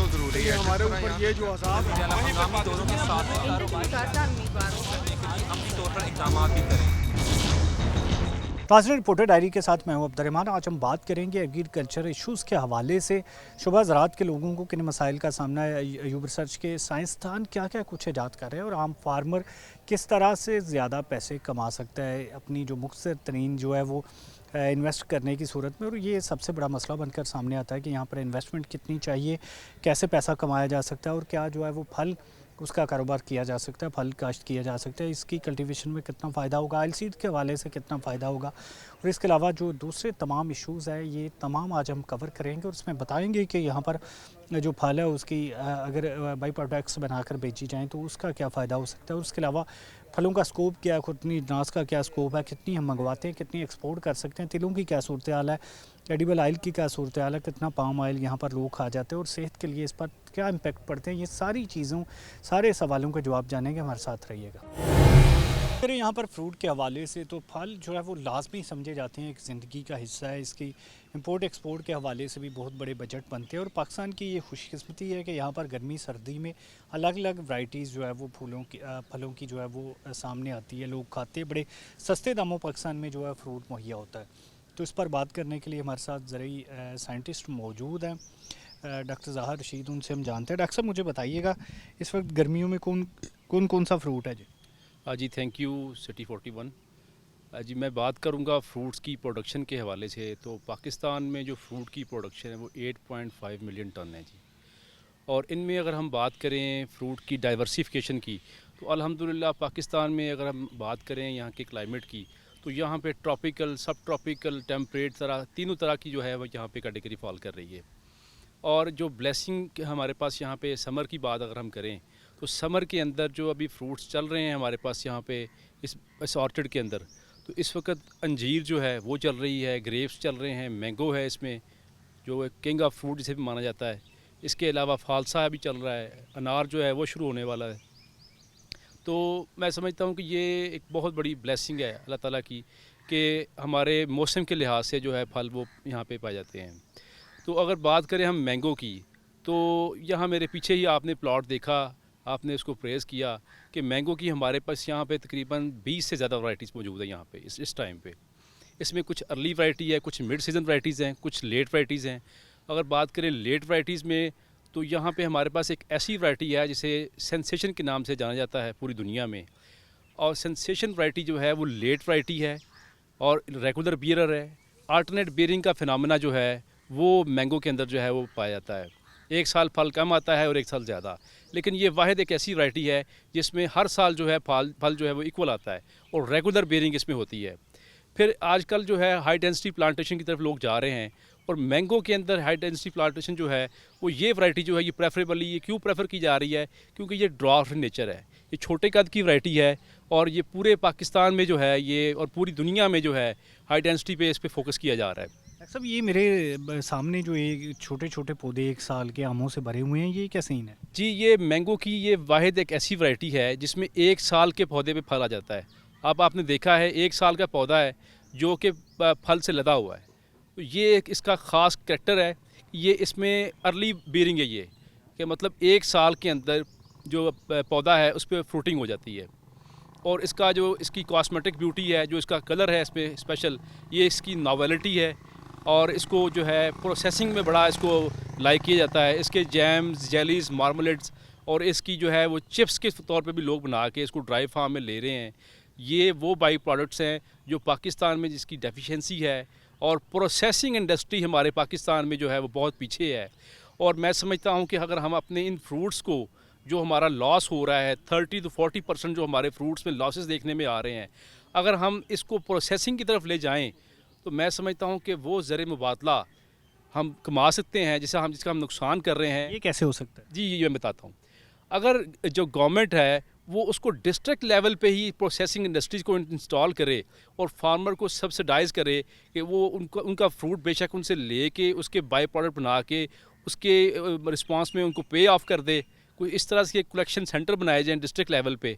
तो ज़रूरी है हमारे ऊपर ये जो अज़ाब है हंगामी दौरों के साथ अमली तौर पर इक़दाम भी करें। ताज़ा रिपोर्टर डायरी के साथ मैं हूं अब्दुर्रहमान। आज हम बात करेंगे एग्रीकल्चर इश्यूज़ के हवाले से। शुबा ज़राअत के लोगों को किन मसाइल का सामना है, अयूब रिसर्च के साइंसदान क्या क्या कुछ ईजाद कर रहे हैं और आम फार्मर किस तरह से ज़्यादा पैसे कमा सकता है अपनी जो मुख्तसर तरीन जो है वो इन्वेस्ट करने की सूरत में। और ये सबसे बड़ा मसला बनकर सामने आता है कि यहाँ पर इन्वेस्टमेंट कितनी चाहिए, कैसे पैसा कमाया जा सकता है और क्या जो है वो फल उसका कारोबार किया जा सकता है, फल काश्त किया जा सकता है, इसकी कल्टीवेशन में कितना फ़ायदा होगा, ऑयल सीड के हवाले से कितना फ़ायदा होगा और इसके अलावा जो दूसरे तमाम इश्यूज़ हैं ये तमाम आज हम कवर करेंगे और उसमें बताएंगे कि यहाँ पर जो फल है उसकी अगर बाई प्रोडक्ट्स बनाकर बेची जाएँ तो उसका क्या फ़ायदा हो सकता है। और उसके अलावा फलों का स्कोप क्या है, खुतनी अनाज का क्या स्कोप है, कितनी हम मंगवाते हैं, कितनी एक्सपोर्ट कर सकते हैं, तिलों की क्या सूरत हाल है, एडिबल ऑयल की क्या सूरत हाल है, कितना पाम ऑयल यहाँ पर लोग खा जाते हैं और सेहत के लिए इस पर क्या इम्पेक्ट पड़ते हैं। ये सारी चीज़ों सारे सवालों के जवाब जानेंगे, हमारे साथ रहिएगा। अगर यहाँ पर फ्रूट के हवाले से तो फल जो है वो लाजमी समझे जाते हैं, एक ज़िंदगी का हिस्सा है। इसकी इंपोर्ट एक्सपोर्ट के हवाले से भी बहुत बड़े बजट बनते हैं और पाकिस्तान की ये खुशकिस्मती है कि यहाँ पर गर्मी सर्दी में अलग अलग वैरायटीज़ जो है वो फलों की जो है वो सामने आती है, लोग खाते हैं। बड़े सस्ते दामों पाकिस्तान में जो है फ्रूट मुहैया होता है। तो इस पर बात करने के लिए हमारे साथ ज़रूरी साइंटिस्ट मौजूद हैं, डॉक्टर ज़ाहिर रशीद, उनसे हम जानते हैं। डॉक्टर साहब मुझे बताइएगा इस वक्त गर्मियों में कौन सा फ्रूट है जी? जी थैंक यू सिटी 41। जी मैं बात करूंगा फ्रूट्स की प्रोडक्शन के हवाले से। तो पाकिस्तान में जो फ्रूट की प्रोडक्शन है वो 8.5 मिलियन टन है जी। और इनमें अगर हम बात करें फ्रूट की डाइवर्सिफिकेशन की तो अल्हम्दुलिल्लाह पाकिस्तान में अगर हम बात करें यहाँ के क्लाइमेट की तो यहाँ पे ट्रॉपिकल, सब ट्रॉपिकल, टेम्परेट तरह तीनों तरह की जो है वो यहाँ पे कैटेगरी फॉल कर रही है। और जो ब्लेसिंग हमारे पास यहाँ पे समर की बात अगर हम करें तो समर के अंदर जो अभी फ्रूट्स चल रहे हैं हमारे पास यहाँ पे इस ऑर्चिड के अंदर, तो इस वक्त अंजीर जो है वो चल रही है, ग्रेप्स चल रहे हैं, मैंगो है इसमें जो किंग ऑफ फ्रूट जिसे भी माना जाता है। इसके अलावा फालसा भी चल रहा है, अनार जो है वो शुरू होने वाला है। तो मैं समझता हूँ कि ये एक बहुत बड़ी ब्लेसिंग है अल्लाह ताला की कि हमारे मौसम के लिहाज से जो है फल वो यहाँ पे पाए जाते हैं। तो अगर बात करें हम मैंगो की तो यहाँ मेरे पीछे ही आपने प्लॉट देखा, आपने उसको प्रेज़ किया कि मैंगो की हमारे पास यहाँ पे तकरीबन 20 से ज़्यादा वैरायटीज़ मौजूद है यहाँ पे इस टाइम पे। इसमें कुछ अर्ली वैरायटी है, कुछ मिड सीज़न वैरायटीज़ हैं, कुछ लेट वैरायटीज़ हैं। अगर बात करें लेट वैरायटीज़ में तो यहाँ पे हमारे पास एक ऐसी वैरायटी है जिसे सेंसेशन के नाम से जाना जाता है पूरी दुनिया में। और सेंसेशन वैरायटी जो है वो लेट वैरायटी है और रेगुलर बियरर है। अल्टरनेट बियरिंग का फिनोमेना जो है वो मैंगो के अंदर जो है वो पाया जाता है। एक साल फल कम आता है और एक साल ज़्यादा, लेकिन ये वाहिद एक ऐसी वैरायटी है जिसमें हर साल जो है फल जो है वो इक्वल आता है और रेगुलर बियरिंग इसमें होती है। फिर आजकल जो है हाई डेंसिटी प्लांटेशन की तरफ लोग जा रहे हैं और मैंगो के अंदर हाई डेंसिटी प्लांटेशन जो है वो ये वैरायटी जो है ये प्रेफरेबली ये क्यों प्रेफर की जा रही है, क्योंकि ये ड्वार्फ नेचर है, ये छोटे कद की वैरायटी है और ये पूरे पाकिस्तान में जो है ये और पूरी दुनिया में जो है हाई डेंसिटी पे इस पर फोकस किया जा रहा है। सब ये मेरे सामने जो ये छोटे छोटे पौधे 1 साल के आमों से भरे हुए हैं, ये क्या सीन है जी? ये मैंगो की ये वाहिद एक ऐसी वैरायटी है जिसमें 1 साल के पौधे पे फल आ जाता है। अब आपने देखा है 1 साल का पौधा है जो कि फल से लदा हुआ है। तो ये एक इसका ख़ास करैक्टर है, ये इसमें अर्ली बियरिंग है ये कि मतलब 1 साल के अंदर जो पौधा है उस पर फ्रूटिंग हो जाती है। और इसका जो इसकी कॉस्मेटिक ब्यूटी है, जो इसका कलर है इसमें स्पेशल, ये इसकी नॉवेलिटी है और इसको जो है प्रोसेसिंग में बड़ा इसको लाइक किया जाता है। इसके जैम्स, जेलीज़, मार्मलेट्स और इसकी जो है वो चिप्स के तौर पे भी लोग बना के इसको ड्राई फार्म में ले रहे हैं। ये वो बाई प्रोडक्ट्स हैं जो पाकिस्तान में जिसकी डेफिशिएंसी है और प्रोसेसिंग इंडस्ट्री हमारे पाकिस्तान में जो है वो बहुत पीछे है। और मैं समझता हूँ कि अगर हम अपने इन फ्रूट्स को जो हमारा लॉस हो रहा है 30 to 40% जो हमारे फ्रूट्स में लॉसेस देखने में आ रहे हैं, अगर हम इसको प्रोसेसिंग की तरफ ले जाएं तो मैं समझता हूं कि वो ज़र मुबादला हम कमा सकते हैं जिसका हम नुकसान कर रहे हैं। ये कैसे हो सकता है जी ये मैं बताता हूं। अगर जो गवर्नमेंट है वो उसको डिस्ट्रिक्ट लेवल पे ही प्रोसेसिंग इंडस्ट्रीज़ को इंस्टॉल करे और फार्मर को सब्सिडाइज़ करे कि वो उनका फ्रूट बेशक उनसे ले के उसके बाई प्रोडक्ट बना के उसके रिस्पांस में उनको पे ऑफ कर दे। कोई इस तरह से कलेक्शन सेंटर बनाए जाएँ डिस्ट्रिक्ट लेवल पे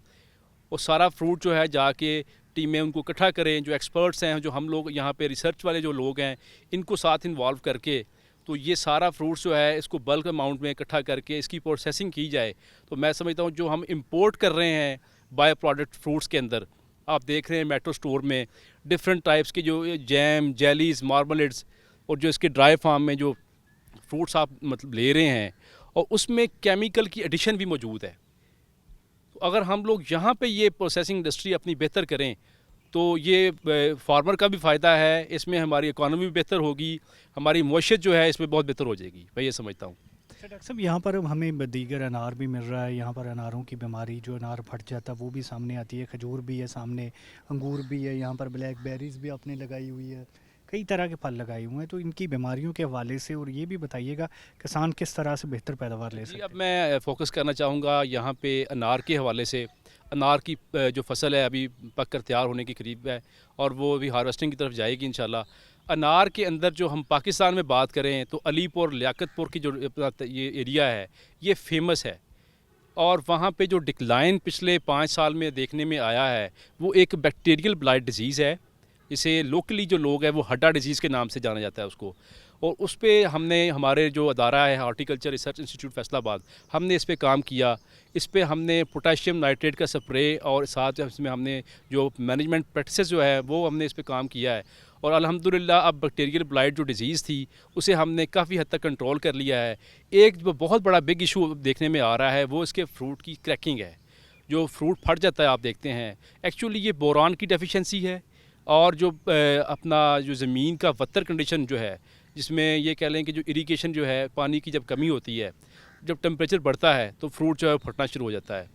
और सारा फ्रूट जो है जाके टीमें उनको इकट्ठा करें, जो एक्सपर्ट्स हैं, जो हम लोग यहाँ पे रिसर्च वाले जो लोग हैं, इनको साथ इन्वॉल्व करके तो ये सारा फ्रूट्स जो है इसको बल्क अमाउंट में इकट्ठा करके इसकी प्रोसेसिंग की जाए, तो मैं समझता हूँ जो हम इंपोर्ट कर रहे हैं बाय प्रोडक्ट फ्रूट्स के अंदर, आप देख रहे हैं मेट्रो स्टोर में डिफरेंट टाइप्स के जो जैम, जेलीज, मार्मलेट्स और जो इसके ड्राई फार्म में जो फ्रूट्स आप मतलब ले रहे हैं, और उसमें केमिकल की एडिशन भी मौजूद है। तो अगर हम लोग यहाँ पे ये प्रोसेसिंग इंडस्ट्री अपनी बेहतर करें तो ये फार्मर का भी फ़ायदा है, इसमें हमारी इकॉनमी भी बेहतर होगी, हमारी मईशत जो है इसमें बहुत बेहतर हो जाएगी, मैं ये समझता हूँ। अच्छा डॉक्टर साहब, यहाँ पर हमें दीगर अनार भी मिल रहा है, यहाँ पर अनारों की बीमारी जो अनार फट जाता है वो भी सामने आती है, खजूर भी है सामने, अंगूर भी है, यहाँ पर ब्लैकबेरीज भी आपने लगाई हुई है, कई तरह के फल लगाए हुए हैं। तो इनकी बीमारियों के हवाले से और ये भी बताइएगा किसान किस तरह से बेहतर पैदावार ले जी, सकते अब हैं। मैं फोकस करना चाहूँगा यहाँ पे अनार के हवाले से। अनार की जो फसल है अभी पक कर तैयार होने के करीब है और वो अभी हार्वेस्टिंग की तरफ जाएगी इंशाल्लाह। अनार के अंदर जो हम पाकिस्तान में बात करें तो अलीपुर, लियाकतपुर की जो ये एरिया है ये फेमस है, और वहाँ पे जो डिक्लाइन पिछले 5 साल में देखने में आया है वो एक बैक्टीरियल ब्लाइट डिजीज़ है। इसे लोकली जो लोग हैं वो हड्डा डिजीज़ के नाम से जाना जाता है उसको, और उस पे हमने हमारे जो अदारा है हॉर्टिकल्चर रिसर्च इंस्टीट्यूट फैसलाबाद, हमने इस पे काम किया। इस पे हमने पोटेशियम नाइट्रेट का स्प्रे और साथ इसमें हमने जो मैनेजमेंट प्रैक्टिसेस जो है वो हमने इस पे काम किया है, और अल्हम्दुलिल्लाह अब बैक्टीरियल ब्लाइट जो डिजीज़ थी उसे हमने काफ़ी हद तक कंट्रोल कर लिया है। एक जो बहुत बड़ा बिग इशू देखने में आ रहा है वो इसके फ्रूट की क्रैकिंग है, जो फ्रूट फट जाता है आप देखते हैं, एक्चुअली ये बोरान की डेफिशिएंसी है, और जो अपना जो ज़मीन का वत्तर कंडीशन जो है, जिसमें ये कह लें कि जो इरिगेशन जो है, पानी की जब कमी होती है, जब टेम्परेचर बढ़ता है तो फ्रूट जो है फटना शुरू हो जाता है।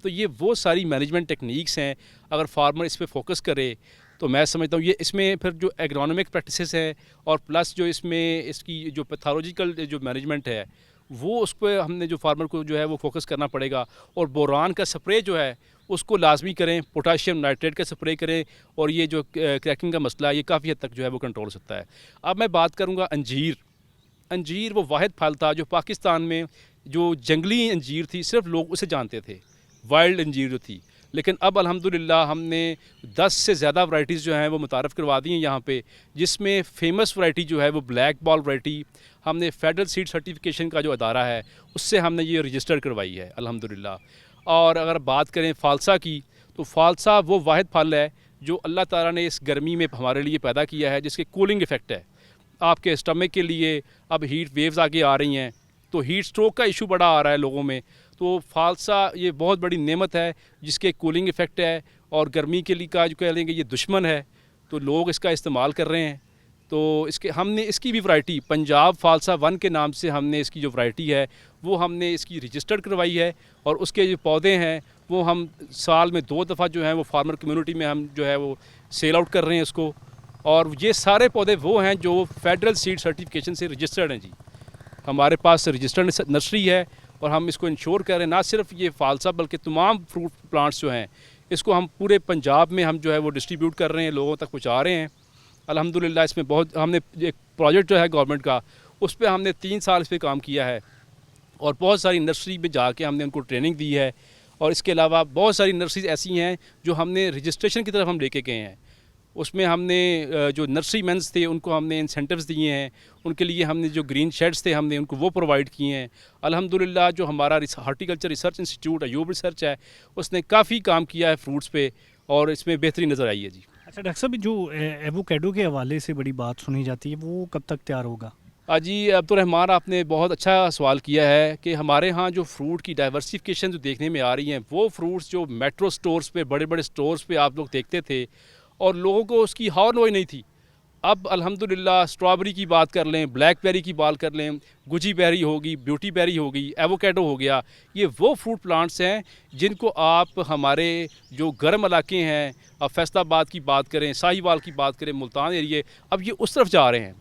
तो ये वो सारी मैनेजमेंट टेक्निक्स हैं, अगर फार्मर इस पे फोकस करे तो मैं समझता हूँ ये इसमें फिर जो एग्रोनॉमिक प्रैक्टिसेस हैं और प्लस जो इसमें इसकी जो पैथोलॉजिकल जो मैनेजमेंट है वो उस पर हमने जो फार्मर को जो है वो फोकस करना पड़ेगा, और बोरान का स्प्रे जो है उसको लाजमी करें, पोटाशियम नाइट्रेट का स्प्रे करें, और ये जो क्रैकिंग का मसला है ये काफ़ी हद तक जो है वो कंट्रोल हो सकता है। अब मैं बात करूँगा अंजीर। अंजीर वो वाहिद फल था जो पाकिस्तान में जो जंगली अंजीर थी सिर्फ लोग उसे जानते थे, वाइल्ड अंजीर जो थी, लेकिन अब अल्हम्दुलिल्लाह हमने 10 से ज़्यादा वैराइटीज़ जो हैं वो मुतारफ़ करवा दी हैं यहाँ पे, जिसमें फ़ेमस वैरायटी जो है वो ब्लैक बॉल वैरायटी हमने फेडरल सीड सर्टिफिकेशन का जो अदारा है उससे हमने ये रजिस्टर करवाई है अल्हम्दुलिल्लाह। और अगर बात करें फ़ालसा की, तो फ़ालसा वो वाहिद फल है जो अल्लाह ताला ने इस गर्मी में हमारे लिए पैदा किया है, जिसके कूलिंग इफ़ेक्ट है आपके स्टमक के लिए। अब हीट वेव्स आगे आ रही हैं तो हीट स्ट्रोक का इशू बड़ा आ रहा है लोगों में, तो फ़ालसा ये बहुत बड़ी नेमत है जिसके कूलिंग इफ़ेक्ट है, और गर्मी के लिए का जो कह लेंगे ये दुश्मन है, तो लोग इसका इस्तेमाल कर रहे हैं। तो इसके हमने इसकी भी वैरायटी पंजाब फ़ालसा 1 के नाम से हमने इसकी जो वैरायटी है वो हमने इसकी रजिस्टर्ड करवाई है, और उसके जो पौधे हैं वो हम साल में 2 दफ़ा जो है वो फार्मर कम्युनिटी में हम जो है वो सेल आउट कर रहे हैं इसको। और ये सारे पौधे वो हैं जो फेडरल सीड सर्टिफिकेशन से रजिस्टर्ड हैं जी। हमारे पास रजिस्टर्ड नर्सरी है, और हम इसको इंश्योर कर रहे हैं ना सिर्फ ये फ़ालसा बल्कि तमाम फ्रूट प्लांट्स जो हैं इसको हम पूरे पंजाब में हम जो है वो डिस्ट्रीब्यूट कर रहे हैं, लोगों तक पहुँचा रहे हैं अल्हम्दुलिल्लाह। इसमें बहुत हमने एक प्रोजेक्ट जो है गवर्नमेंट का उस पर हमने 3 साल इस पर काम किया है, और बहुत सारी नर्सरी में जाके हमने उनको ट्रेनिंग दी है, और इसके अलावा बहुत सारी नर्सरीज ऐसी हैं जो हमने रजिस्ट्रेशन की तरफ हम लेके गए हैं। उसमें हमने जो नर्सरी मैन्स थे उनको हमने इंसेंटिव्स दिए हैं, उनके लिए हमने जो ग्रीन शेड्स थे हमने उनको वो प्रोवाइड किए हैं अल्हम्दुलिल्लाह। जो हमारा horticulture research institute Ayub research है उसने काफ़ी काम किया है फ्रूट्स पे, और इसमें बेहतरी नज़र आई है जी। अच्छा डॉक्टर साहब, जो एवोकेडो के हवाले से बड़ी बात सुनी जाती है वो कब तक तैयार होगा? जी अब्दुलरहमान, आपने बहुत अच्छा सवाल किया है कि हमारे यहाँ जो फ्रूट की डाइवर्सिफिकेशन जो देखने में आ रही हैं वो फ्रूट्स जो मेट्रो स्टोर्स पे, बड़े बड़े स्टोर्स पे आप लोग देखते थे और लोगों को उसकी हौर नोई नहीं थी, अब अल्हम्दुलिल्लाह स्ट्रॉबेरी की बात कर लें, ब्लैकबेरी की बात कर लें, गुजी बेरी होगी, ब्यूटी बेरी होगी, एवोकेडो हो गया, ये वो फ्रूट प्लांट्स हैं जिनको आप हमारे जो गर्म इलाके हैं, अब फैसलाबाद की बात करें, साहिवाल की बात करें, मुल्तान एरिए, अब ये उस तरफ जा रहे हैं।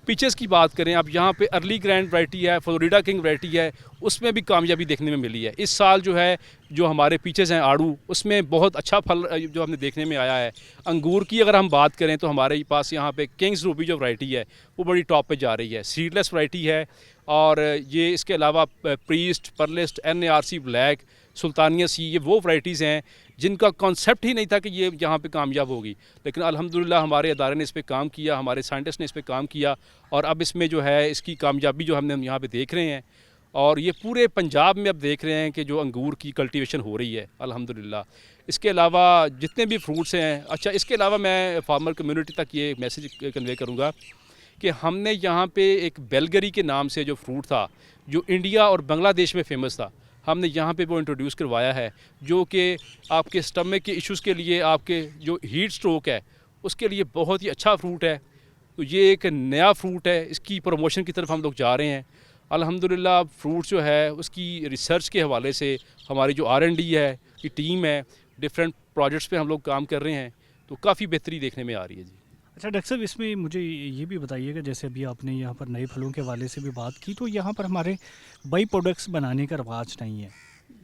पीचेस की बात करें, अब यहाँ पे अर्ली ग्रैंड वैरायटी है, फ्लोरिडा किंग वैरायटी है, उसमें भी कामयाबी देखने में मिली है। इस साल जो है जो हमारे पीचेस हैं आड़ू, उसमें बहुत अच्छा फल जो हमने देखने में आया है। अंगूर की अगर हम बात करें तो हमारे पास यहाँ पे किंग्स रूबी जो वैरायटी है वो बड़ी टॉप पे जा रही है, सीडलेस वैरायटी है। और ये इसके अलावा प्रीस्ट, परलिस्ट, NARC ब्लैक, सुल्तानिया सी, ये वो वैरायटीज़ हैं जिनका कॉन्सेप्ट ही नहीं था कि ये यहाँ पे कामयाब होगी, लेकिन अल्हम्दुलिल्लाह हमारे अदारे ने इस पे काम किया, हमारे साइंटिस्ट ने इस पे काम किया और अब इसमें जो है इसकी कामयाबी जो हम यहाँ पे देख रहे हैं और ये पूरे पंजाब में अब देख रहे हैं कि जो अंगूर की कल्टीवेशन हो रही है अल्हम्दुलिल्लाह। इसके अलावा जितने भी फ्रूट्स हैं, अच्छा इसके अलावा मैं फार्मर कम्युनिटी तक ये मैसेज कन्वे करूँगा कि हमने यहाँ पे एक बेलगरी के नाम से जो फ्रूट था जो इंडिया और बांग्लादेश में फ़ेमस था, हमने यहाँ पे वो इंट्रोड्यूस करवाया है, जो कि आपके स्टमक के इश्यूज़ के लिए, आपके जो हीट स्ट्रोक है उसके लिए बहुत ही अच्छा फ्रूट है। तो ये एक नया फ्रूट है, इसकी प्रमोशन की तरफ हम लोग जा रहे हैं अल्हम्दुलिल्लाह। फ्रूट जो है उसकी रिसर्च के हवाले से हमारी जो R&D है की टीम है, डिफरेंट प्रोजेक्ट्स पे हम लोग काम कर रहे हैं, तो काफ़ी बेहतरी देखने में आ रही है जी। अच्छा डॉक्टर साहब, इसमें मुझे ये भी बताइएगा, जैसे अभी आपने यहाँ पर नए फलों के हवाले से भी बात की, तो यहाँ पर हमारे बाई प्रोडक्ट्स बनाने का रवाज नहीं है,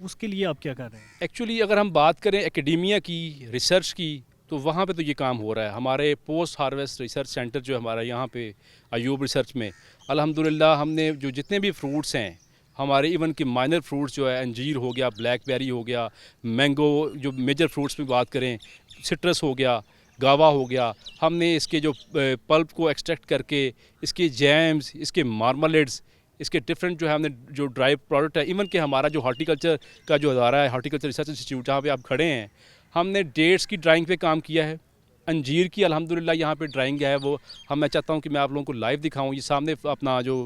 उसके लिए आप क्या कर रहे हैं? एक्चुअली अगर हम बात करें एकेडेमिया की, रिसर्च की, तो वहाँ पे तो ये काम हो रहा है। हमारे पोस्ट हार्वेस्ट रिसर्च सेंटर जो हमारा यहाँ पे अयूब रिसर्च में अल्हम्दुलिल्लाह हमने जो जितने भी फ्रूट्स हैं हमारे, इवन कि माइनर फ्रूट्स जो है अंजीर हो गया, ब्लैकबेरी हो गया, मैंगो, जो मेजर फ्रूट्स में बात करें सिट्रस हो गया, गावा हो गया, हमने इसके जो पल्प को एक्सट्रैक्ट करके इसके जैम्स, इसके मार्मलेट्स, इसके डिफरेंट जो है हमने जो ड्राई प्रोडक्ट है, इवन कि हमारा जो हॉर्टिकल्चर का जो अदारा है, हॉर्टिकल्चर रिसर्च इंस्टीट्यूट जहाँ पे आप खड़े हैं, हमने डेट्स की ड्राइंग पे काम किया है। अंजीर की अल्हम्दुलिल्लाह यहाँ पे ड्राइंग है वो मैं चाहता हूँ कि मैं आप लोगों को लाइव दिखाऊँ। ये सामने अपना जो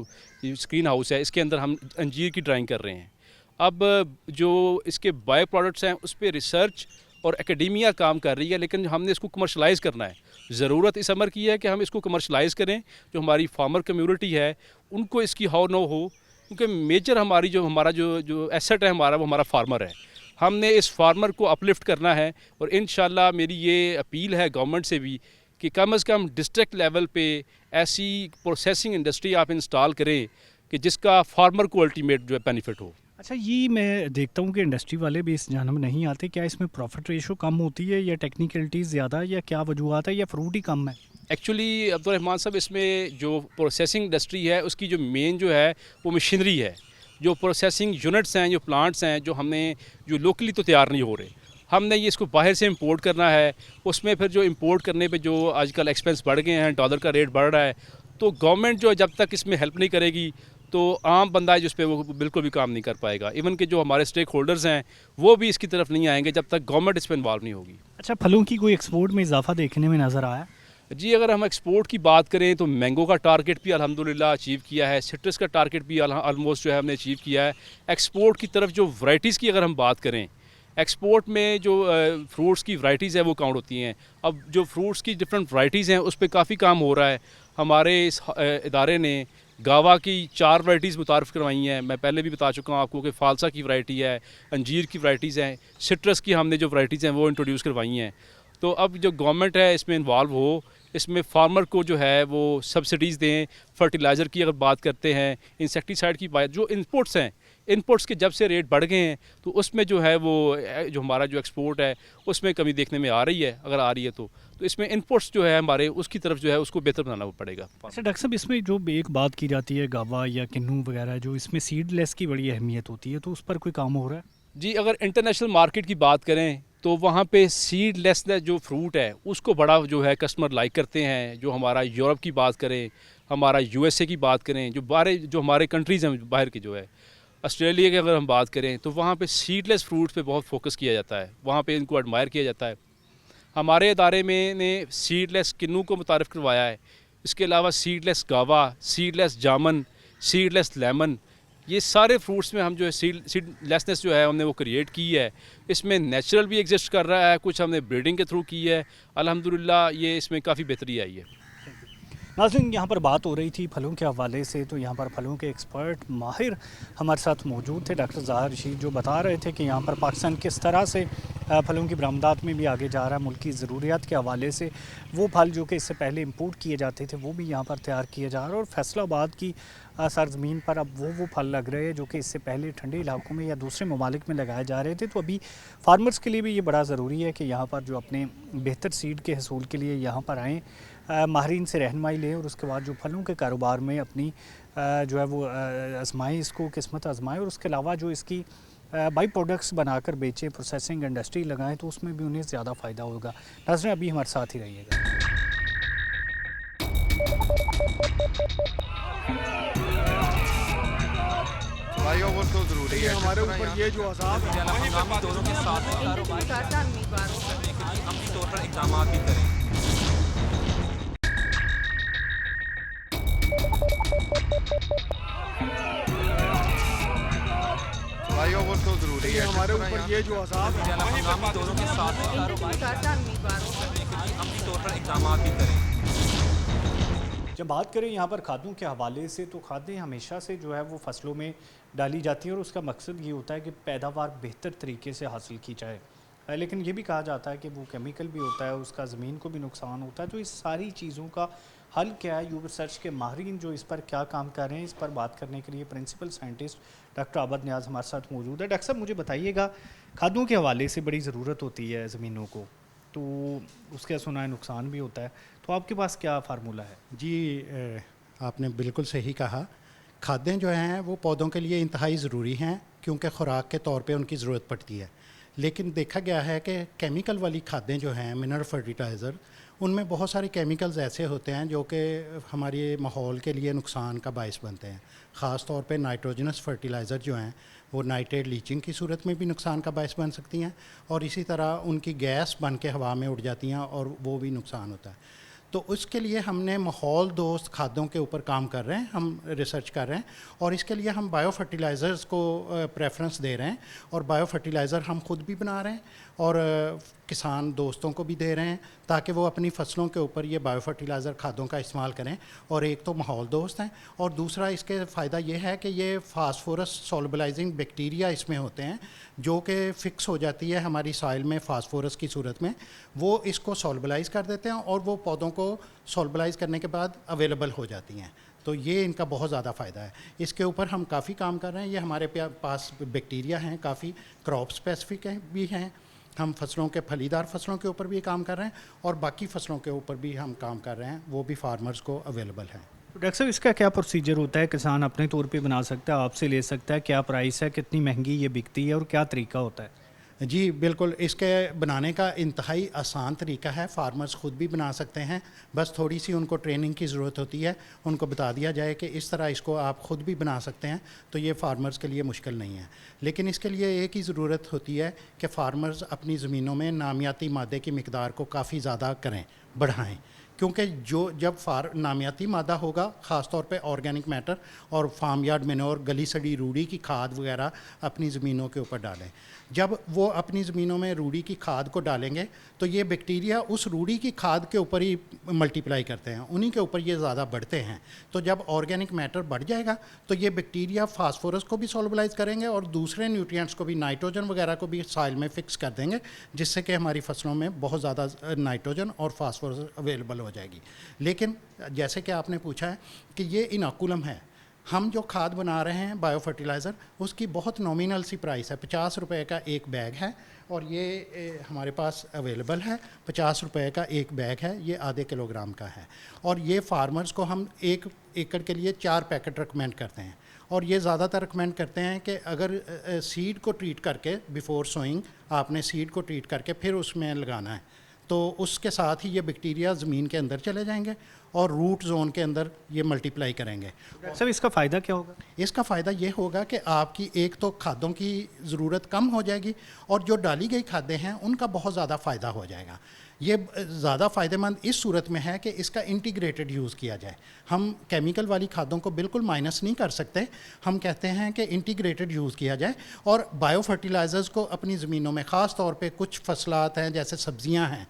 स्क्रीन हाउस है इसके अंदर हम अंजीर की ड्राइंग कर रहे हैं। अब जो इसके बाय प्रोडक्ट्स हैं उस पर रिसर्च और एकेडेमिया काम कर रही है, लेकिन हमने इसको कमर्शलाइज़ करना है। ज़रूरत इस अमर की है कि हम इसको कमर्शलाइज़ करें, जो हमारी फार्मर कम्युनिटी है उनको इसकी हाउ नो हो, क्योंकि मेजर हमारी जो हमारा जो एसेट है हमारा, वो हमारा फार्मर है। हमने इस फार्मर को अपलिफ्ट करना है और इंशाल्लाह मेरी ये अपील है गवर्नमेंट से भी कि कम से कम डिस्ट्रिक्ट लेवल पे ऐसी प्रोसेसिंग इंडस्ट्री आप इंस्टॉल करें कि जिसका फार्मर को अल्टीमेट जो है बेनिफिट हो। अच्छा, ये मैं देखता हूँ कि इंडस्ट्री वाले भी इस जानब नहीं आते, क्या इसमें प्रॉफिट रेशो कम होती है या टेक्निकलिटीज़ ज़्यादा, या क्या वजूहत है, या फ्रूट ही कम है? एक्चुअली अब्दुल साहब, इसमें जो प्रोसेसिंग इंडस्ट्री है उसकी जो मेन जो है वो मशीनरी है। जो प्रोसेसिंग यूनिट्स हैं, जो प्लांट्स हैं, जो हमने जो लोकली तो तैयार नहीं हो रहे, हमने ये इसको बाहर से इंपोर्ट करना है। उसमें फिर जो इंपोर्ट करने पे जो आजकल एक्सपेंस बढ़ गए हैं, डॉलर का रेट बढ़ रहा है, तो गवर्नमेंट जो जब तक इसमें हेल्प नहीं करेगी तो आम बंदा है जिस पे वो बिल्कुल भी काम नहीं कर पाएगा। इवन के जो हमारे स्टेक होल्डर्स हैं वो भी इसकी तरफ नहीं आएंगे जब तक गवर्नमेंट इस पर इन्वॉल्व नहीं होगी। अच्छा, फलों की कोई एक्सपोर्ट में इजाफा देखने में नज़र आया? जी, अगर हम एक्सपोर्ट की बात करें तो मैंगो का टारगेट भी अल्हम्दुलिल्लाह अचीव किया है, सिट्रस का टारगेट भी ऑलमोस्ट जो है हमने अचीव किया है। एक्सपोर्ट की तरफ जो वैराइटीज़ की अगर हम बात करें, एक्सपोर्ट में जो फ्रूट्स की वैराइटीज़ है वो काउंट होती हैं। अब जो फ्रूट्स की डिफरेंट वैराइटीज़ हैं उस पर काफ़ी काम हो रहा है। हमारे इस इदारे ने गावा की 4 वैराइटीज़ मुतारफ़ करवाई हैं। मैं पहले भी बता चुका हूँ आपको कि फालसा की वैरायटी है, अंजीर की वैराइटीज़ हैं, सिट्रस की हमने जो वैराइटीज़ हैं वो इंट्रोड्यूस करवाई हैं। तो अब जो गवर्नमेंट है इसमें इन्वॉल्व हो, इसमें फार्मर को जो है वो सब्सिडीज़ दें। फर्टिलाइज़र की अगर बात करते हैं, इंसेक्टिसाइड की बात, जो इनपुट्स हैं, इनपुट्स के जब से रेट बढ़ गए हैं तो उसमें जो है वो जो हमारा जो एक्सपोर्ट है उसमें कमी देखने में आ रही है। अगर आ रही है तो इसमें इनपुट्स जो है हमारे उसकी तरफ जो है उसको बेहतर बनाना पड़ेगा। अच्छा डॉक्टर साहब, इसमें जो एक बात की जाती है गावा या किन्नू वगैरह, जो इसमें सीडलेस की बड़ी अहमियत होती है, तो उस पर कोई काम हो रहा है? जी, अगर इंटरनेशनल मार्केट की बात करें तो वहाँ पे सीडलेस जो फ्रूट है उसको बड़ा जो है कस्टमर लाइक करते हैं। जो हमारा यूरोप की बात करें, हमारा USA की बात करें, जो हमारे कंट्रीज़ हैं बाहर के, जो है ऑस्ट्रेलिया की अगर हम बात करें तो वहाँ पे सीडलेस फ्रूट पे बहुत फोकस किया जाता है, वहाँ पे इनको एडमायर किया जाता है। हमारे इदारे में ने सीडलेस किन्नू को मुतारफ़ करवाया है। इसके अलावा सीडलेस गावा, सीडलेस जामन, सीडलेस लेमन, ये सारे फ्रूट्स में हम जो है सीडलेसनेस जो है हमने वो क्रिएट की है। इसमें नेचुरल भी एग्जिस्ट कर रहा है, कुछ हमने ब्रीडिंग के थ्रू की है। अल्हम्दुलिल्लाह ये इसमें काफ़ी बेहतरी आई है। नाज़रीन, यहाँ पर बात हो रही थी फलों के हवाले से, तो यहाँ पर फलों के एक्सपर्ट माहिर हमारे साथ मौजूद थे, डॉक्टर ज़ाहिर रशीद, जो बता रहे थे कि यहाँ पर पाकिस्तान किस तरह से फलों की बरामदात में भी आगे जा रहा है। मुल्क की ज़रूरियात के हवाले से वो फल जो कि इससे पहले इंपोर्ट किए जाते थे वो भी यहाँ पर तैयार किए जा रहे हैं, और फैसलाबाद की सरजमीन पर अब वो फल लग रहे हैं जो कि इससे पहले ठंडे इलाकों में या दूसरे ममालिक में लगाए जा रहे थे। तो अभी फार्मर्स के लिए भी ये बड़ा ज़रूरी है कि यहाँ पर जो अपने बेहतर सीड के हसूल के लिए यहाँ पर आएँ, माहिरीन से रहनुमाई लें, और उसके बाद जो फलों के कारोबार में अपनी जो है वो आजमाएँ, इसको किस्मत आजमाएँ। और उसके अलावा जो इसकी बाई प्रोडक्ट्स बनाकर बेचें, प्रोसेसिंग इंडस्ट्री लगाएं तो उसमें भी उन्हें ज़्यादा फ़ायदा होगा। नाज़रीन, अभी हमारे साथ ही रहिएगा। फ्लाईओवर तो ज़रूरी है हमारे ऊपर। ये जो अजाब है हंगामी दौरों के साथ अमली तौर पर इक़दाम भी करें। फ्लाईओवर तो ज़रूरी है हमारे ऊपर। ये जो अजाब है हंगामी दौरों के साथ अमली तौर पर इक़दाम भी करें। जब बात करें यहाँ पर खादों के हवाले से, तो खादें हमेशा से जो है वो फसलों में डाली जाती हैं और उसका मकसद ये होता है कि पैदावार बेहतर तरीके से हासिल की जाए। लेकिन ये भी कहा जाता है कि वो केमिकल भी होता है, उसका ज़मीन को भी नुकसान होता है। तो इस सारी चीज़ों का हल क्या है? यूब रिसर्च के माहिरीन जो इस पर क्या काम कर रहे हैं, इस पर बात करने के लिए प्रिंसिपल साइंटिस्ट डॉक्टर आबद नियाज़ हमारे साथ मौजूद है। डॉक्टर साहब, मुझे बताइएगा, खादों के हवाले से बड़ी ज़रूरत होती है ज़मीनों को, तो उसका सुना है नुकसान भी होता है, तो आपके पास क्या फार्मूला है? जी, आपने बिल्कुल सही कहा। खादें जो हैं वो पौधों के लिए इंतहाई ज़रूरी हैं, क्योंकि खुराक के तौर पे उनकी ज़रूरत पड़ती है। लेकिन देखा गया है कि केमिकल वाली खादें जो हैं, मिनरल फर्टिलाइज़र, उनमें बहुत सारे केमिकल्स ऐसे होते हैं जो कि हमारे माहौल के लिए नुकसान का बायस बनते हैं। ख़ास तौर पे नाइट्रोजनस फर्टिलाइज़र जो हैं वो नाइट्रेट लीचिंग की सूरत में भी नुकसान का बायस बन सकती हैं, और इसी तरह उनकी गैस बन के हवा में उड़ जाती हैं और वो भी नुकसान होता है। तो उसके लिए हमने माहौल दोस्त खादों के ऊपर काम कर रहे हैं, हम रिसर्च कर रहे हैं, और इसके लिए हम बायो फर्टिलाइज़र्स को प्रेफरेंस दे रहे हैं। और बायो फर्टिलाइज़र हम खुद भी बना रहे हैं और किसान दोस्तों को भी दे रहे हैं, ताकि वो अपनी फसलों के ऊपर ये बायो फर्टिलाइज़र खादों का इस्तेमाल करें। और एक तो माहौल दोस्त हैं, और दूसरा इसके फ़ायदा ये है कि ये फास्फोरस सोलबलाइजिंग बैक्टीरिया इसमें होते हैं, जो कि फ़िक्स हो जाती है हमारी सॉइल में फास्फोरस की सूरत में। वो इसको सोलबलाइज़ कर देते हैं और वो पौधों को सोलबलाइज़ करने के बाद अवेलेबल हो जाती हैं। तो ये इनका बहुत ज़्यादा फ़ायदा है। इसके ऊपर हम काफ़ी काम कर रहे हैं। ये हमारे पास बैक्टीरिया हैं, काफ़ी क्रॉप स्पेसिफिक हैं भी हैं। हम फसलों के फलीदार फसलों के ऊपर भी काम कर रहे हैं, और बाकी फसलों के ऊपर भी हम काम कर रहे हैं, वो भी फार्मर्स को अवेलेबल हैं। तो डॉक्टर साहब, इसका क्या प्रोसीजर होता है? किसान अपने तौर पे बना सकता है, आपसे ले सकता है? क्या प्राइस है, कितनी महंगी ये बिकती है, और क्या तरीका होता है? जी बिल्कुल, इसके बनाने का इंतहाई आसान तरीका है। फार्मर्स ख़ुद भी बना सकते हैं, बस थोड़ी सी उनको ट्रेनिंग की ज़रूरत होती है। उनको बता दिया जाए कि इस तरह इसको आप ख़ुद भी बना सकते हैं, तो ये फार्मर्स के लिए मुश्किल नहीं है। लेकिन इसके लिए एक ही ज़रूरत होती है कि फार्मर्स अपनी ज़मीनों में नामियाती मादे की मिकदार को काफ़ी ज़्यादा करें, बढ़ाएँ। क्योंकि जब नामियाती मादा होगा, ख़ास तौर पे ऑर्गेनिक मैटर और फार्म यार्ड मैन्योर, गली सड़ी रूढ़ी की खाद वगैरह अपनी ज़मीनों के ऊपर डालें। जब वो अपनी ज़मीनों में रूढ़ी की खाद को डालेंगे, तो ये बैक्टीरिया उस रूढ़ी की खाद के ऊपर ही मल्टीप्लाई करते हैं, उन्हीं के ऊपर ये ज़्यादा बढ़ते हैं। तो जब ऑर्गेनिक मैटर बढ़ जाएगा, तो ये बैक्टीरिया फास्फोरस को भी सोलबलाइज करेंगे और दूसरे न्यूट्रिएंट्स को भी, नाइट्रोजन वगैरह को भी सॉइल में फ़िक्स कर देंगे, जिससे कि हमारी फसलों में बहुत ज़्यादा नाइट्रोजन और फास्फोरस अवेलेबल हो जाएगी। लेकिन जैसे कि आपने पूछा है कि ये इनोकुलम है, हम जो खाद बना रहे हैं बायो फर्टिलाइज़र, उसकी बहुत नॉमिनल सी प्राइस है। 50 रुपए का एक बैग है, और ये हमारे पास अवेलेबल है। 50 रुपए का एक बैग है, ये आधे किलोग्राम का है। और ये फार्मर्स को हम 1 एकड़ के लिए 4 पैकेट रिकमेंड करते हैं। और ये ज़्यादातर रिकमेंड करते हैं कि अगर सीड को ट्रीट करके, बिफोर सोइंग आपने सीड को ट्रीट करके फिर उसमें लगाना है, तो उसके साथ ही ये बैक्टीरिया ज़मीन के अंदर चले जाएंगे और रूट जोन के अंदर ये मल्टीप्लाई करेंगे। सर, इसका फ़ायदा क्या होगा? इसका फ़ायदा ये होगा कि आपकी एक तो खादों की ज़रूरत कम हो जाएगी, और जो डाली गई खादें हैं उनका बहुत ज़्यादा फ़ायदा हो जाएगा। ये ज़्यादा फ़ायदेमंद इस सूरत में है कि इसका इंटीग्रेटेड यूज़ किया जाए। हम केमिकल वाली खादों को बिल्कुल माइनस नहीं कर सकते। हम कहते हैं कि इंटीग्रेटेड यूज़ किया जाए, और बायो फर्टिलाइज़र्स को अपनी ज़मीनों में, ख़ास तौर पे कुछ फसलात हैं, जैसे सब्ज़ियाँ हैं,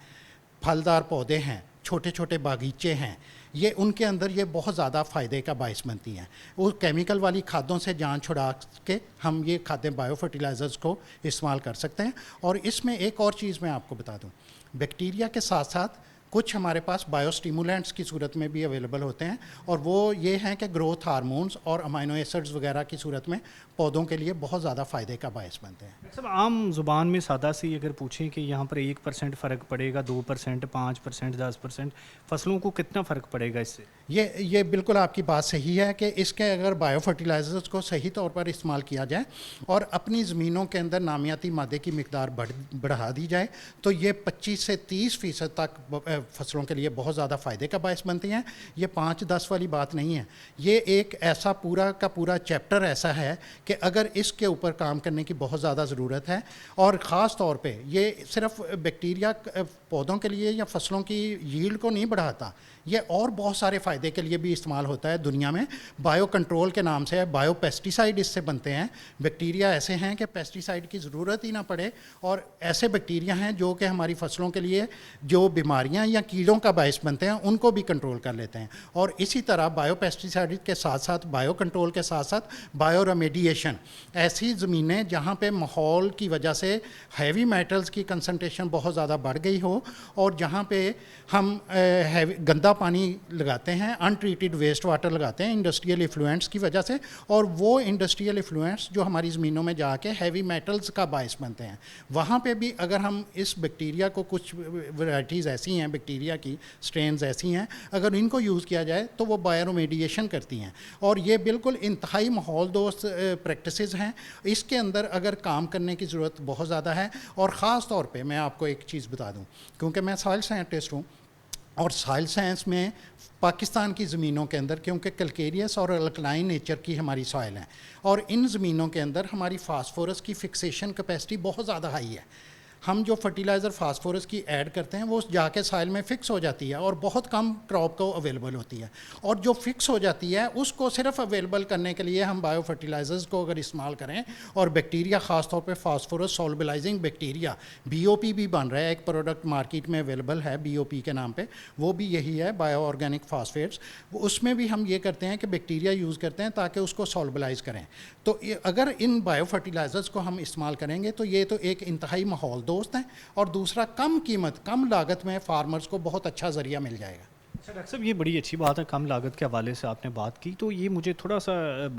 फलदार पौधे हैं, छोटे छोटे बागीचे हैं, ये उनके अंदर ये बहुत ज़्यादा फ़ायदे का बायस बनती हैं। वो केमिकल वाली खादों से जान छुड़ा के हम ये खादें बायो फर्टिलाइज़र्स को इस्तेमाल कर सकते हैं। और इसमें एक और चीज़ मैं आपको बता दूं, बैक्टीरिया के साथ साथ कुछ हमारे पास बायोस्टिमुलेंट्स की सूरत में भी अवेलेबल होते हैं, और वो ये हैं कि ग्रोथ हार्मोन्स और अमाइनो एसिड्स वगैरह की सूरत में पौधों के लिए बहुत ज़्यादा फ़ायदे का बायस बनते हैं। सब आम ज़ुबान में सादा सी अगर पूछें कि यहाँ पर 1% फ़र्क पड़ेगा, 2%, 5%, 10%, फसलों को कितना फ़र्क पड़ेगा इससे? ये बिल्कुल आपकी बात सही है कि इसके अगर बायो फर्टिलाइज़र्स को सही तौर पर इस्तेमाल किया जाए और अपनी ज़मीनों के अंदर नामियाती मादे की मिकदार बढ़ा दी जाए, तो ये 25 से 30% तक फसलों के लिए बहुत ज़्यादा फ़ायदे का बायस बनती हैं। ये 5-10 वाली बात नहीं है, ये एक ऐसा पूरा का पूरा चैप्टर ऐसा है कि अगर इसके ऊपर काम करने की बहुत ज़्यादा ज़रूरत है। और ख़ास तौर पे ये सिर्फ बैक्टीरिया पौधों के लिए या फसलों की यील्ड को नहीं बढ़ाता, ये और बहुत सारे फ़ायदे के लिए भी इस्तेमाल होता है दुनिया में। बायो कंट्रोल के नाम से बायो पेस्टिसाइड इससे बनते हैं। बैक्टीरिया ऐसे हैं कि पेस्टिसाइड की ज़रूरत ही ना पड़े, और ऐसे बैक्टीरिया हैं जो कि हमारी फसलों के लिए जो बीमारियां या कीड़ों का बायस बनते हैं उनको भी कंट्रोल कर लेते हैं। और इसी तरह बायो पेस्टिसाइड के साथ साथ बायो कंट्रोल के साथ साथ बायो रेमेडिएशन, ऐसी ज़मीनें जहाँ पे माहौल की वजह से हैवी मेटल्स की कंसंट्रेशन बहुत ज़्यादा बढ़ गई हो, और जहाँ पे हम गंदा पानी लगाते हैं, अनट्रीटेड वेस्ट वाटर लगाते हैं इंडस्ट्रियल इफ्लुएंट्स की वजह से, और वो इंडस्ट्रियल इफ्लुएंट्स जो हमारी ज़मीनों में जाके हैवी मेटल्स का बायस बनते हैं, वहाँ पे भी अगर हम इस बैक्टीरिया को, कुछ वैराइटीज़ ऐसी हैं बैक्टीरिया की, स्ट्रेन्स ऐसी हैं, अगर इनको यूज़ किया जाए तो वो बायोरोमेडिएशन करती हैं, और ये बिल्कुल इंतहाई माहौल दोस्त प्रैक्टिसेस हैं। इसके अंदर अगर काम करने की ज़रूरत बहुत ज़्यादा है। और ख़ास तौर पे मैं आपको एक चीज़ बता दूं, क्योंकि मैं सॉइल साइंटिस्ट हूँ, और सॉइल साइंस में पाकिस्तान की ज़मीनों के अंदर, क्योंकि कैल्केरियस और अल्कलाइन नेचर की हमारी सॉइल हैं, और इन ज़मीनों के अंदर हमारी फास्फोरस की फिक्सेशन कैपेसिटी बहुत ज़्यादा हाई है। हम जो फर्टिलाइज़र फास्फोरस की ऐड करते हैं वो जाके सॉइल में फ़िक्स हो जाती है और बहुत कम क्रॉप को अवेलेबल होती है, और जो फ़िक्स हो जाती है उसको सिर्फ अवेलेबल करने के लिए हम बायो फर्टिलाइज़र्स को अगर इस्तेमाल करें, और बैक्टीरिया ख़ास तौर पे फास्फोरस सॉल्युबलाइजिंग बैक्टीरिया, BOP भी बन रहा है, एक प्रोडक्ट मार्केट में अवेलेबल है BOP के नाम पे, वो भी यही है, बायो ऑर्गेनिक फास्फेट्स। उसमें भी हम ये करते हैं कि बैक्टीरिया यूज़ करते हैं ताकि उसको सॉल्युबलाइज करें। तो अगर इन बायो फर्टिलाइज़र्स को हम इस्तेमाल करेंगे तो ये तो एक इंतहाई माहौल दोस्त हैं, और दूसरा कम कीमत, कम लागत में फार्मर्स को बहुत अच्छा ज़रिया मिल जाएगा। अच्छा डॉक्टर साहब, ये बड़ी अच्छी बात है, कम लागत के हवाले से आपने बात की, तो ये मुझे थोड़ा सा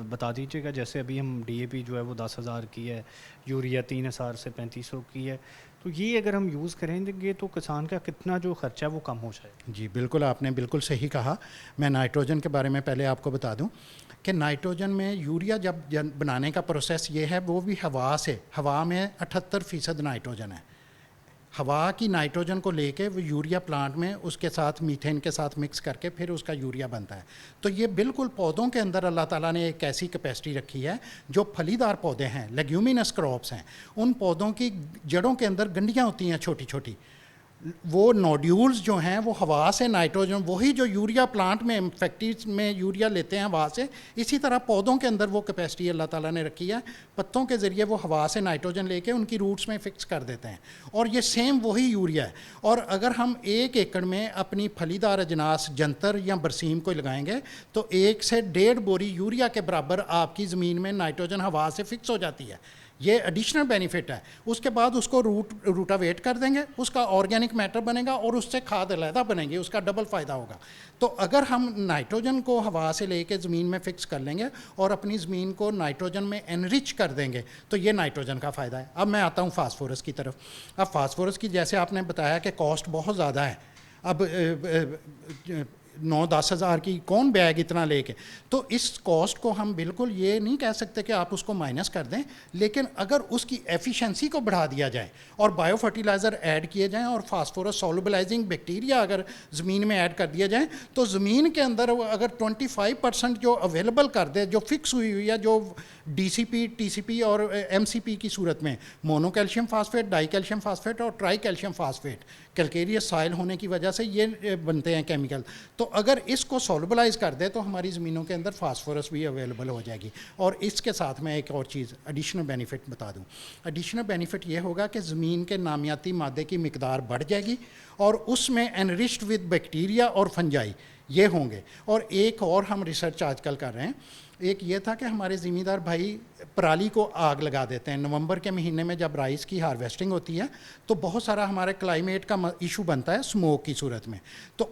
बता दीजिएगा, जैसे अभी हम DAP जो है वो 10,000 की है, यूरिया 3,000 से 3,500 की है, तो ये अगर हम यूज़ करेंगे तो किसान का कितना जो खर्चा है वो कम हो जाएगा? जी बिल्कुल, आपने बिल्कुल सही कहा। मैं नाइट्रोजन के बारे में पहले आपको बता दूं कि नाइट्रोजन में यूरिया जब बनाने का प्रोसेस ये है, वो भी हवा से, हवा में 78% नाइट्रोजन है। हवा की नाइट्रोजन को लेके वो यूरिया प्लांट में उसके साथ मीथेन के साथ मिक्स करके फिर उसका यूरिया बनता है। तो ये बिल्कुल पौधों के अंदर अल्लाह ताला ने एक ऐसी कैपेसिटी रखी है, जो फलीदार पौधे हैं, लेग्यूमिनस क्रॉप्स हैं, उन पौधों की जड़ों के अंदर गंडियाँ होती हैं छोटी छोटी, वो नोड्यूल्स जो हैं वो हवा से नाइट्रोजन, वही जो यूरिया प्लांट में फैक्ट्रीज में यूरिया लेते हैं हवा से, इसी तरह पौधों के अंदर वो कैपेसिटी अल्लाह ताला ने रखी है। पत्तों के ज़रिए वो हवा से नाइट्रोजन लेके उनकी रूट्स में फिक्स कर देते हैं, और ये सेम वही यूरिया है। और अगर हम 1 एकड़ में अपनी फलीदार अजनास जंतर या बरसीम को लगाएंगे तो 1 से 1.5 बोरी यूरिया के बराबर आपकी ज़मीन में नाइट्रोजन हवा से फिक्स हो जाती है। ये एडिशनल बेनिफिट है। उसके बाद उसको रूटावेट कर देंगे, उसका ऑर्गेनिक मैटर बनेगा और उससे खाद अलहदा बनेगी, उसका डबल फ़ायदा होगा। तो अगर हम नाइट्रोजन को हवा से लेके ज़मीन में फ़िक्स कर लेंगे और अपनी ज़मीन को नाइट्रोजन में एनरिच कर देंगे, तो ये नाइट्रोजन का फ़ायदा है। अब मैं आता हूँ फास्फोरस की तरफ। अब फास्फोरस की, जैसे आपने बताया कि कॉस्ट बहुत ज़्यादा है, अब 9-10 हज़ार की कौन बैग इतना लेके, तो इस कॉस्ट को हम बिल्कुल ये नहीं कह सकते कि आप उसको माइनस कर दें, लेकिन अगर उसकी एफिशिएंसी को बढ़ा दिया जाए और बायो फर्टिलाइज़र ऐड किए जाएं और फास्फोरस सॉल्युबलाइजिंग बैक्टीरिया अगर ज़मीन में ऐड कर दिया जाए, तो ज़मीन के अंदर अगर 25% जो अवेलेबल कर दे, जो फिक्स हुई है, जो DCP, TCP और MCP की सूरत में, mono calcium phosphate, di calcium phosphate और tri calcium phosphate, calcareous soil होने की वजह से ये बनते हैं केमिकल। तो अगर इसको सॉल्युबलाइज कर दे तो हमारी ज़मीनों के अंदर फास्फोरस भी अवेलेबल हो जाएगी। और इसके साथ मैं एक और चीज़ एडिशनल बेनिफिट बता दूं। एडिशनल बेनिफिट ये होगा कि ज़मीन के नामियाती मादे की मिकदार बढ़ जाएगी और उसमें एनरिच्ड विद बैक्टीरिया और फंजाई ये होंगे। और एक और हम रिसर्च आजकल कर रहे हैं, एक ये था कि हमारे ज़मींदार भाई पराली को आग लगा देते हैं। नवंबर के महीने में जब राइस की हार्वेस्टिंग होती है तो बहुत सारा हमारे क्लाइमेट का इशू बनता है स्मोक की सूरत में, तो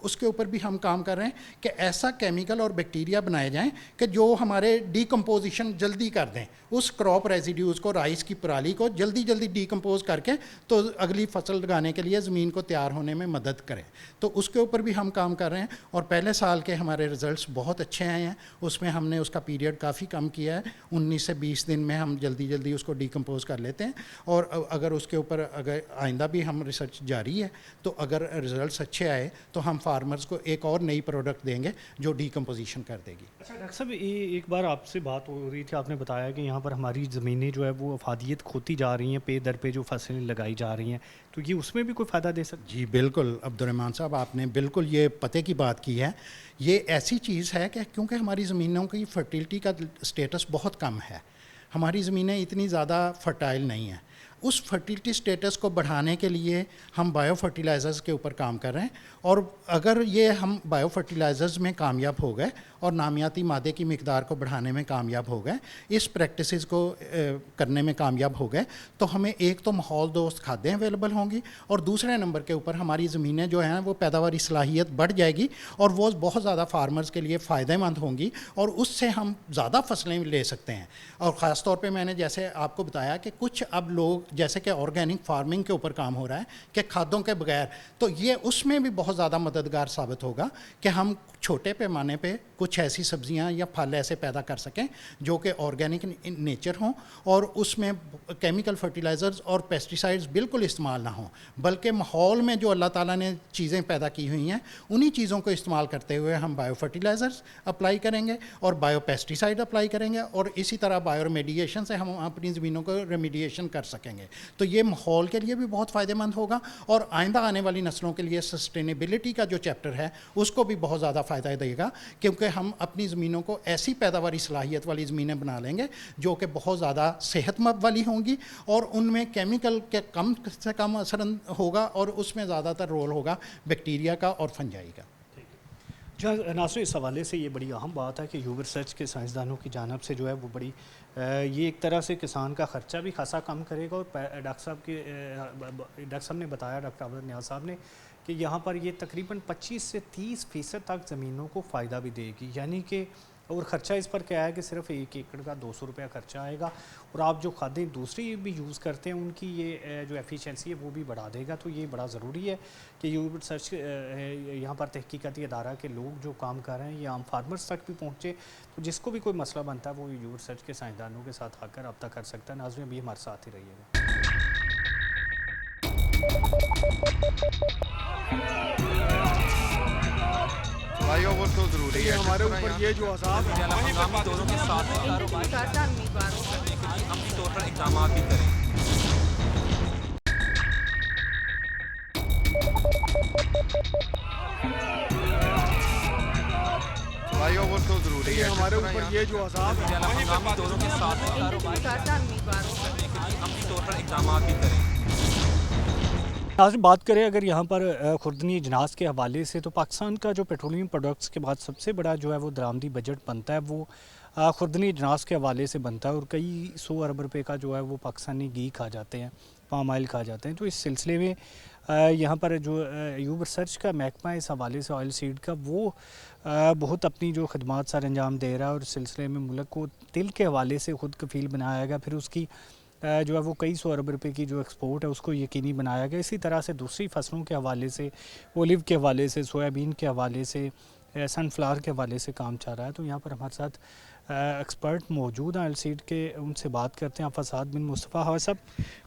उसके ऊपर भी हम काम कर रहे हैं कि ऐसा केमिकल और बैक्टीरिया बनाए जाएं कि जो हमारे डीकम्पोजिशन जल्दी कर दें, उस क्रॉप रेजिड्यूज़ को, राइस की पराली को जल्दी जल्दी डीकम्पोज करके तो अगली फसल लगाने के लिए ज़मीन को तैयार होने में मदद करें। तो उसके ऊपर भी हम काम कर रहे हैं और पहले साल के हमारे रिज़ल्ट्स बहुत अच्छे आए हैं। उसमें हमने उसका पीरियड काफ़ी कम किया है, 19 से 20 दिन में हम जल्दी जल्दी उसको डीकम्पोज कर लेते हैं। और अगर उसके ऊपर अगर आइंदा भी हम रिसर्च जारी है तो अगर रिज़ल्ट्स अच्छे आए तो हम फार्मर्स को एक और नई प्रोडक्ट देंगे जो डीकम्पोजिशन कर देगी। अच्छा डॉक्टर साहब, ये एक बार आपसे बात हो रही थी, आपने बताया कि यहाँ पर हमारी ज़मीनें जो है वो अफादियत खोती जा रही हैं, पे दर पे जो फसलें लगाई जा रही हैं, तो ये उसमें भी कोई फ़ायदा दे सकता? जी बिल्कुल अब्दुर्रहमान साहब, आपने बिल्कुल ये पते की बात की है। ये ऐसी चीज़ है कि क्योंकि हमारी ज़मीनों की फर्टिलिटी का स्टेटस बहुत कम है, हमारी ज़मीनें इतनी ज़्यादा फर्टाइल नहीं हैं, उस फर्टिलिटी स्टेटस को बढ़ाने के लिए हम बायो फर्टिलाइज़र्स के ऊपर काम कर रहे हैं। और अगर ये हम बायो फर्टिलाइज़र्स में कामयाब हो गए और नामियाती मादे की मिकदार को बढ़ाने में कामयाब हो गए, इस प्रैक्टिसेस को करने में कामयाब हो गए, तो हमें एक तो माहौल दोस्त खादें अवेलेबल होंगी और दूसरे नंबर के ऊपर हमारी ज़मीनें जो हैं वो पैदावारी सलाहियत बढ़ जाएगी और वो बहुत ज़्यादा फार्मर्स के लिए फ़ायदेमंद होंगी और उससे हम ज़्यादा फसलें ले सकते हैं। और ख़ास तौर पे मैंने जैसे आपको बताया कि कुछ अब लोग जैसे कि ऑर्गेनिक फार्मिंग के ऊपर काम हो रहा है कि खादों के बगैर, तो ये उसमें भी बहुत ज़्यादा मददगार साबित होगा कि हम छोटे पैमाने पे कुछ ऐसी सब्जियां या फल ऐसे पैदा कर सकें जो कि ऑर्गेनिक इन नेचर हों और उसमें केमिकल फर्टिलाइज़र्स और पेस्टिसाइड्स बिल्कुल इस्तेमाल ना हों, बल्कि माहौल में जो अल्लाह ताला ने चीज़ें पैदा की हुई हैं उन्हीं चीज़ों को इस्तेमाल करते हुए हम बायो फर्टिलाइज़र्स अप्लाई करेंगे और बायो पेस्टिसाइड अप्लाई करेंगे और इसी तरह बायो रेमेडिएशन से हम अपनी ज़मीनों को रेमेडिएशन कर सकेंगे। तो ये माहौल के लिए भी बहुत फ़ायदेमंद होगा और आइंदा आने वाली नस्लों के लिए सस्टेनेबिलिटी का जो चैप्टर है उसको भी बहुत ज़्यादा फ़ायदा देगा, क्योंकि हम अपनी ज़मीनों को ऐसी पैदावारी सलाहियत वाली ज़मीनें बना लेंगे जो कि बहुत ज़्यादा सेहतमंद वाली होंगी और उनमें केमिकल के कम से कम असर होगा और उसमें ज़्यादातर रोल होगा बैक्टीरिया का और फंजाई का। नासर, इस हवाले से ये बड़ी अहम बात है कि यूब रिसर्च के साइंसदानों की जानिब से जो है वो बड़ी ये एक तरह से किसान का ख़र्चा भी खासा कम करेगा। और डॉक्टर साहब ने बताया, डॉक्टर अवद नियाज़ साहब ने, कि यहाँ पर ये तकरीबन 25 से 30% तक ज़मीनों को फ़ायदा भी देगी। यानी कि और ख़र्चा इस पर क्या है कि सिर्फ 1 एकड़ का 200 रुपया खर्चा आएगा और आप जो खादें दूसरी भी यूज़ करते हैं उनकी ये जो एफिशिएंसी है वो भी बढ़ा देगा। तो ये बड़ा ज़रूरी है कि यूब रिसर्च यहाँ पर तहकीकाती अदारा के लोग जो काम कर रहे हैं ये आम फार्मर्स तक भी पहुँचे। तो जिसको भी कोई मसला बनता है वो यूब रिसर्च के साइंसदानों के साथ आकर रब्ता कर सकता है। नाज़रीन, भी हमारे साथ ही रहिएगा। भाई वो तो ज़रूरी है हमारे ऊपर ये जो अज़ाब है हंगामी दौरों के साथ अमली तौर पर इक़दाम भी करें। भाई वो तो ज़रूरी है हमारे ऊपर ये जो अज़ाब है हंगामी दौरों के साथ अमली तौर पर इक़दाम भी करें। नाज़रीन, बात करें अगर यहाँ पर खुर्दनी अजनास के हवाले से, तो पाकिस्तान का जो पेट्रोलियम प्रोडक्ट्स के बाद सबसे बड़ा जो है वो दरामदी बजट बनता है वो खुर्दनी अजनास के हवाले से बनता है और कई 100 अरब रुपए का जो है वो पाकिस्तानी घी खा जाते हैं, पाम ऑयल खा जाते हैं। तो इस सिलसिले में यहाँ पर जो यूब रिसर्च का महकमा है इस हवाले से ऑयल सीड का, वो बहुत अपनी जो खदमात सर अंजाम दे रहा है और इस सिलसिले में मुल्क को तिल के हवाले से खुद कफील बनाया गया। फिर उसकी जो है वो कई 100 अरब रुपए की जो एक्सपोर्ट है उसको यकीनी बनाया गया। इसी तरह से दूसरी फसलों के हवाले से, ओलिव के हवाले से, सोयाबीन के हवाले से, सनफ्लावर के हवाले से काम चल रहा है। तो यहाँ पर हमारे साथ एक्सपर्ट मौजूद हैं एलसीड के, उनसे बात करते हैं। फसाद बिन मुस्तफ़ा, हाँ साहब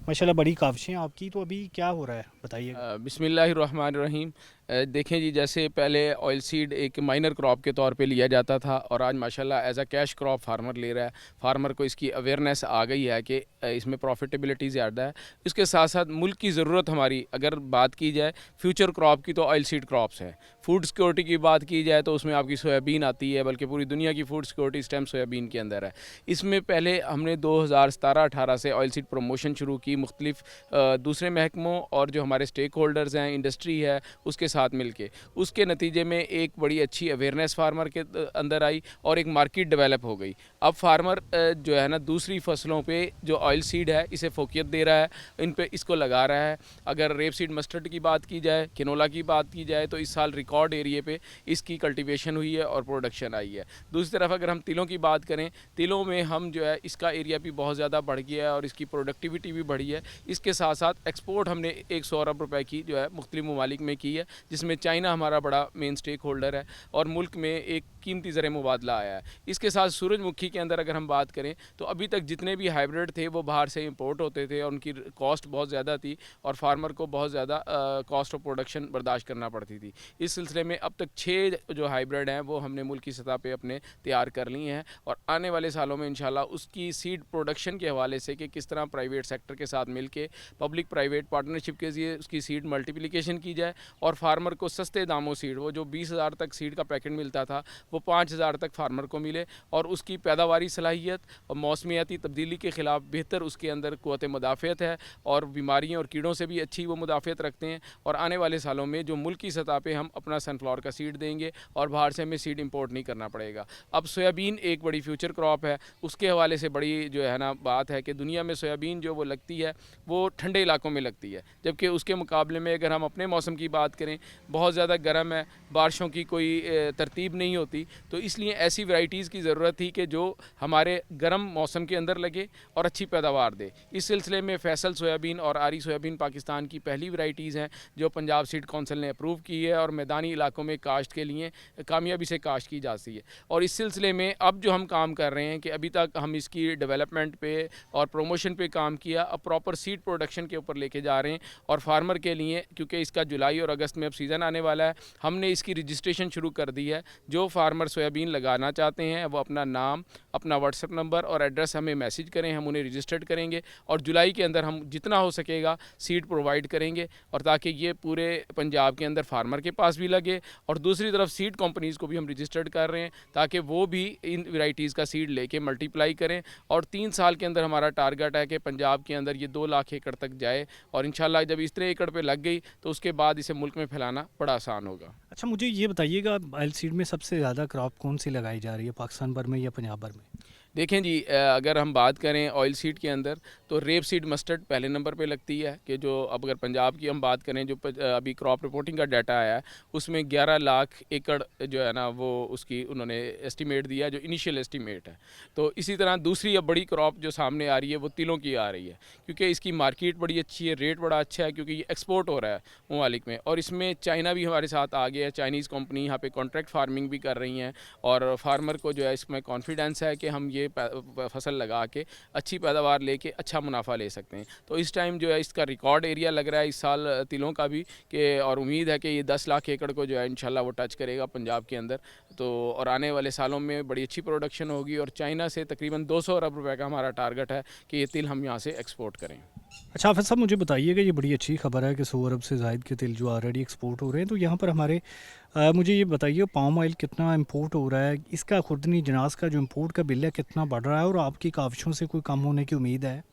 माशाल्लाह बड़ी काविशें आपकी, तो अभी क्या हो रहा है बताइए। बिस्मिल्लाहिर्रहमानिर्रहीम। देखें जी, जैसे पहले ऑयल सीड एक माइनर क्रॉप के तौर पे लिया जाता था और आज माशाल्लाह as a cash crop farmer ले रहा है। फार्मर को इसकी अवेयरनेस आ गई है कि इसमें प्रॉफिटेबिलिटी ज़्यादा है। इसके साथ साथ मुल्क की ज़रूरत हमारी अगर बात की जाए फ्यूचर क्रॉप की तो ऑयल सीड क्रॉप्स हैं। फूड सिक्योरिटी की बात की जाए तो उसमें आपकी सोयाबीन आती है, बल्कि पूरी दुनिया की फूड सिक्योरिटी इस टाइम सोयाबीन के अंदर है। इसमें पहले हमने 2017-18 से ऑयल सीड प्रमोशन शुरू की मुख्तलिफ दूसरे महकमों और जो हमारे स्टेक होल्डर्स हैं, इंडस्ट्री है, उसके साथ मिलके। उसके नतीजे में एक बड़ी अच्छी अवेयरनेस फार्मर के अंदर आई और एक मार्केट डेवलप हो गई। अब फार्मर जो है ना दूसरी फसलों पे जो ऑयल सीड है इसे फोकियत दे रहा है, इन पे इसको लगा रहा है। अगर रेप सीड मस्टर्ड की बात की जाए, किनोला की बात की जाए तो इस साल रिकॉर्ड एरिए पे इसकी कल्टीवेशन हुई है और प्रोडक्शन आई है। दूसरी तरफ अगर हम तिलों की बात करें, तिलों में हम जो है इसका एरिया भी बहुत ज़्यादा बढ़ गया है और इसकी प्रोडक्टिविटी भी बढ़ी है। इसके साथ साथ एक्सपोर्ट हमने 100 अरब रुपए की जो है मुख्तलिफ ममालिक में की है, जिसमें चाइना हमारा बड़ा मेन स्टेक होल्डर है और मुल्क में एक कीमती ज़र मुबादला आया है। इसके साथ सूरजमुखी के अंदर अगर हम बात करें तो अभी तक जितने भी हाइब्रिड थे वो बाहर से इंपोर्ट होते थे और उनकी कॉस्ट बहुत ज़्यादा थी और फार्मर को बहुत ज़्यादा कॉस्ट ऑफ प्रोडक्शन बर्दाश्त करना पड़ती थी। इस सिलसिले में अब तक 6 जो हाइब्रिड हैं वो हमने मुल्क की सतह पे अपने तैयार कर ली हैं और आने वाले सालों में इंशाल्लाह उसकी सीड प्रोडक्शन के हवाले से कि किस तरह प्राइवेट सेक्टर के साथ मिलके पब्लिक प्राइवेट पार्टनरशिप के ज़रिए उसकी सीड मल्टीप्लिकेशन की जाए और फार्मर को सस्ते दामों सीड, वो जो 20,000 तक सीड का पैकेट मिलता था वो 5,000 तक फार्मर को मिले और उसकी पैदावारी सलाहियत और मौसमियाती तब्दीली के ख़िलाफ़ बेहतर उसके अंदर क़ुव्वत मुदाफ़अत है और बीमारियों और कीड़ों से भी अच्छी वो मुदाफ़अत रखते हैं। और आने वाले सालों में जो मुल्क की सतह पे हम अपना सनफ्लावर का सीड देंगे और बाहर से हमें सीड इंपोर्ट नहीं करना पड़ेगा। अब सोयाबीन एक बड़ी फ्यूचर क्रॉप है, उसके हवाले से बड़ी जो है ना बात है कि दुनिया में सोयाबीन जो वो लगती है वो ठंडे इलाकों में लगती है, जबकि उसके मुकाबले में अगर हम अपने मौसम की बात करें बहुत ज़्यादा गर्म है, बारिशों की कोई तरतीब नहीं होती, तो इसलिए ऐसी वैराइटीज़ की ज़रूरत थी कि जो हमारे गर्म मौसम के अंदर लगे और अच्छी पैदावार दे। इस सिलसिले में फैसल सोयाबीन और आरी सोयाबीन पाकिस्तान की पहली वैराइटीज़ हैं जो पंजाब सीड कौंसिल ने अप्रूव की है और मैदानी इलाकों में काश्त के लिए कामयाबी से काश्त की जाती है। और इस सिलसिले में अब जो हम काम कर रहे हैं कि अभी तक हम इसकी डेवलपमेंट पे और प्रमोशन पे काम किया, अब प्रॉपर सीड प्रोडक्शन के ऊपर लेके जा रहे हैं और फार्मर के लिए, क्योंकि इसका जुलाई और अगस्त में अब सीज़न आने वाला है, हमने इसकी रजिस्ट्रेशन शुरू कर दी है। जो फार्मर सोयाबीन लगाना चाहते हैं वो अपना नाम, अपना व्हाट्सएप नंबर और एड्रेस हमें मैसेज करें, हम उन्हें रजिस्टर्ड करेंगे और जुलाई के अंदर हम जितना हो सकेगा सीड प्रोवाइड करेंगे और ताकि ये पूरे पंजाब के अंदर फार्मर के पास भी लगे। और दूसरी तरफ सीड कंपनीज़ को भी हम रजिस्टर्ड कर रहे हैं ताकि वो भी इन वैराइटीज़ का सीड लेके मल्टीप्लाई करें और 3 साल के अंदर हमारा टारगेट है कि पंजाब के अंदर ये 2 लाख एकड़ तक जाए और इंशाल्लाह जब इतने एकड़ पे लग गई तो उसके बाद इसे मुल्क में फैलाना बड़ा आसान होगा। अच्छा, मुझे ये बताइएगा ऑयल सीड में सबसे ज़्यादा क्रॉप कौन सी लगाई जा रही है, पाकिस्तान भर में या पंजाब भर में? देखें जी, अगर हम बात करें ऑयल सीड के अंदर तो रेप सीड मस्टर्ड पहले नंबर पे लगती है कि जो अब अगर पंजाब की हम बात करें जो अभी क्रॉप रिपोर्टिंग का डाटा आया है उसमें 11 लाख एकड़ जो है ना वो उसकी उन्होंने एस्टीमेट दिया जो इनिशियल एस्टीमेट है। तो इसी तरह दूसरी अब बड़ी क्रॉप जो सामने आ रही है वो तिलों की आ रही है क्योंकि इसकी मार्केट बड़ी अच्छी है, रेट बड़ा अच्छा है क्योंकि ये एक्सपोर्ट हो रहा है ममालिक में और इसमें चाइना भी हमारे साथ आ गया है। चाइनीज़ कंपनी यहाँ पर कॉन्ट्रैक्ट फार्मिंग भी कर रही हैं और फार्मर को जो है इसमें कॉन्फिडेंस है कि हम ये फसल लगा के अच्छी पैदावार लेके अच्छा मुनाफा ले सकते हैं। तो इस टाइम जो है इसका रिकॉर्ड एरिया लग रहा है इस साल तिलों का भी कि और उम्मीद है कि ये 10 लाख एकड़ को जो है इंशाल्लाह वो टच करेगा पंजाब के अंदर। तो और आने वाले सालों में बड़ी अच्छी प्रोडक्शन होगी और चाइना से तकरीबन 200 अरब रुपए का हमारा टारगेट है कि ये तिल हम यहाँ से एक्सपोर्ट करें। अच्छा हाफिज़ साहब, मुझे बताइएगा, ये बड़ी अच्छी खबर है कि 100 अरब से ज़ायद के तिल जो ऑलरेडी एक्सपोर्ट हो रहे हैं, तो यहाँ पर हमारे मुझे ये बताइए पाम ऑयल कितना इंपोर्ट हो रहा है, इसका खुर्दनी जनास का जो इंपोर्ट का बिल है कितना बढ़ रहा है और आपकी काविशों से कोई कम होने की उम्मीद है?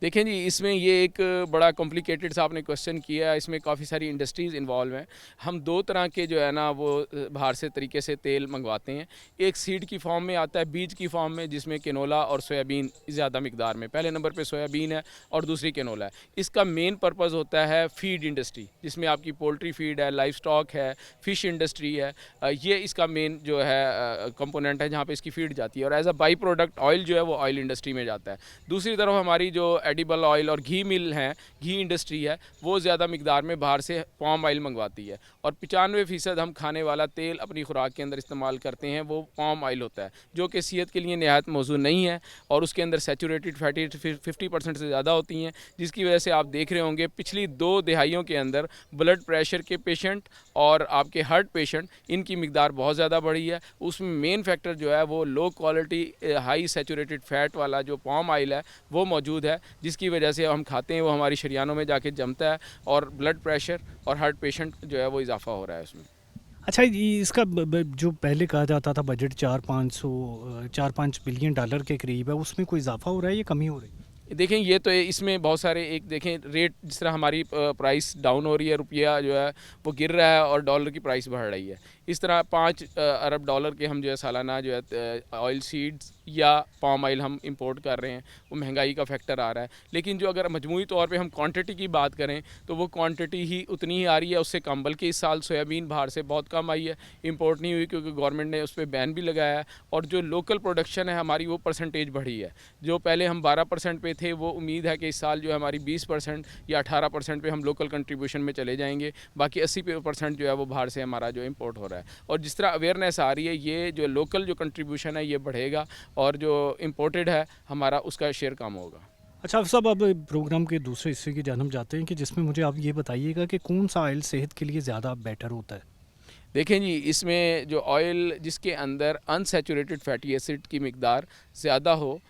देखें जी, इसमें ये एक बड़ा कॉम्प्लिकेटेड सा आपने क्वेश्चन किया है। इसमें काफ़ी सारी इंडस्ट्रीज़ इन्वॉल्व हैं। हम 2 तरह के जो है ना वो बाहर से तरीके से तेल मंगवाते हैं। एक सीड की फॉर्म में आता है, बीज की फॉर्म में, जिसमें केनोला और सोयाबीन ज़्यादा मिकदार में, पहले नंबर पे सोयाबीन है और दूसरी केनोला है। इसका मेन पर्पज़ होता है फीड इंडस्ट्री, जिसमें आपकी पोल्ट्री फीड है, लाइफ स्टॉक है, फ़िश इंडस्ट्री है। ये इसका मेन जो है कंपोनेंट है जहाँ पर इसकी फीड जाती है और as a by product oil जो है वो ऑयल इंडस्ट्री में जाता है। दूसरी तरफ हमारी जो एडिबल ऑयल और घी मिल हैं, घी इंडस्ट्री है, वो ज़्यादा मिकदार में बाहर से पाम ऑयल मंगवाती है। और 95% हम खाने वाला तेल अपनी खुराक के अंदर इस्तेमाल करते हैं वो पाम ऑयल होता है, जो कि सेहत के लिए नहायत मौजूद नहीं है और उसके अंदर सैचुरेटेड फैटी 50% से ज़्यादा होती हैं, जिसकी वजह से आप देख रहे होंगे पिछली 2 दिहाइयों के अंदर ब्लड प्रेशर के पेशेंट और आपके हार्ट पेशेंट इनकी मिकदार बहुत ज़्यादा बढ़ी है। उसमें मेन फैक्टर जो है वो low quality high saturated fat वाला जो पाम ऑयल है वो मौजूद है, जिसकी वजह से हम खाते हैं वो हमारी शरीयानों में जाके जमता है और ब्लड प्रेशर और हार्ट पेशेंट जो है वो इजाफा हो रहा है उसमें। अच्छा, ये इसका जो पहले कहा जाता था बजट 4-5 बिलियन डॉलर के करीब है, उसमें कोई इजाफा हो रहा है या कमी हो रही है? देखें ये तो इसमें बहुत सारे एक देखें रेट, जिस तरह हमारी प्राइस डाउन हो रही है, रुपया जो है वो गिर रहा है और डॉलर की प्राइस बढ़ रही है, इस तरह 5 अरब डॉलर के हम जो है सालाना जो है ऑयल सीड्स या पाम ऑयल हम इंपोर्ट कर रहे हैं, वो महंगाई का फैक्टर आ रहा है। लेकिन जो अगर मजमूई तौर पे हम क्वांटिटी की बात करें तो वो क्वांटिटी ही उतनी ही आ रही है, उससे कम। बल्कि इस साल सोयाबीन बाहर से बहुत कम आई है, इंपोर्ट नहीं हुई क्योंकि गवर्नमेंट ने उस पर बैन भी लगाया है। और जो लोकल प्रोडक्शन है हमारी वो परसेंटेज बढ़ी है, जो पहले हम 12% पे थे, वो उम्मीद है कि इस साल जो है हमारी 20% या 18% पे हम लोकल कंट्रीब्यूशन में चले जाएंगे। बाकी 80% जो है वो बाहर से हमारा जो इम्पोर्ट हो रहा है। और जिस तरह अवेयरनेस आ रही है, ये जो लोकल जो कंट्रीब्यूशन है ये बढ़ेगा और जो इम्पोर्टेड है हमारा उसका शेयर कम होगा। अच्छा अफसर साहब, अब प्रोग्राम के दूसरे हिस्से की जानब जाते हैं कि जिसमें मुझे आप ये बताइएगा कि कौन सा ऑयल सेहत के लिए ज़्यादा बेटर होता है? देखें जी, इसमें जो ऑयल जिसके अंदर अनसैचुरेटेड फैटी एसिड की मिकदार ज़्यादा हो,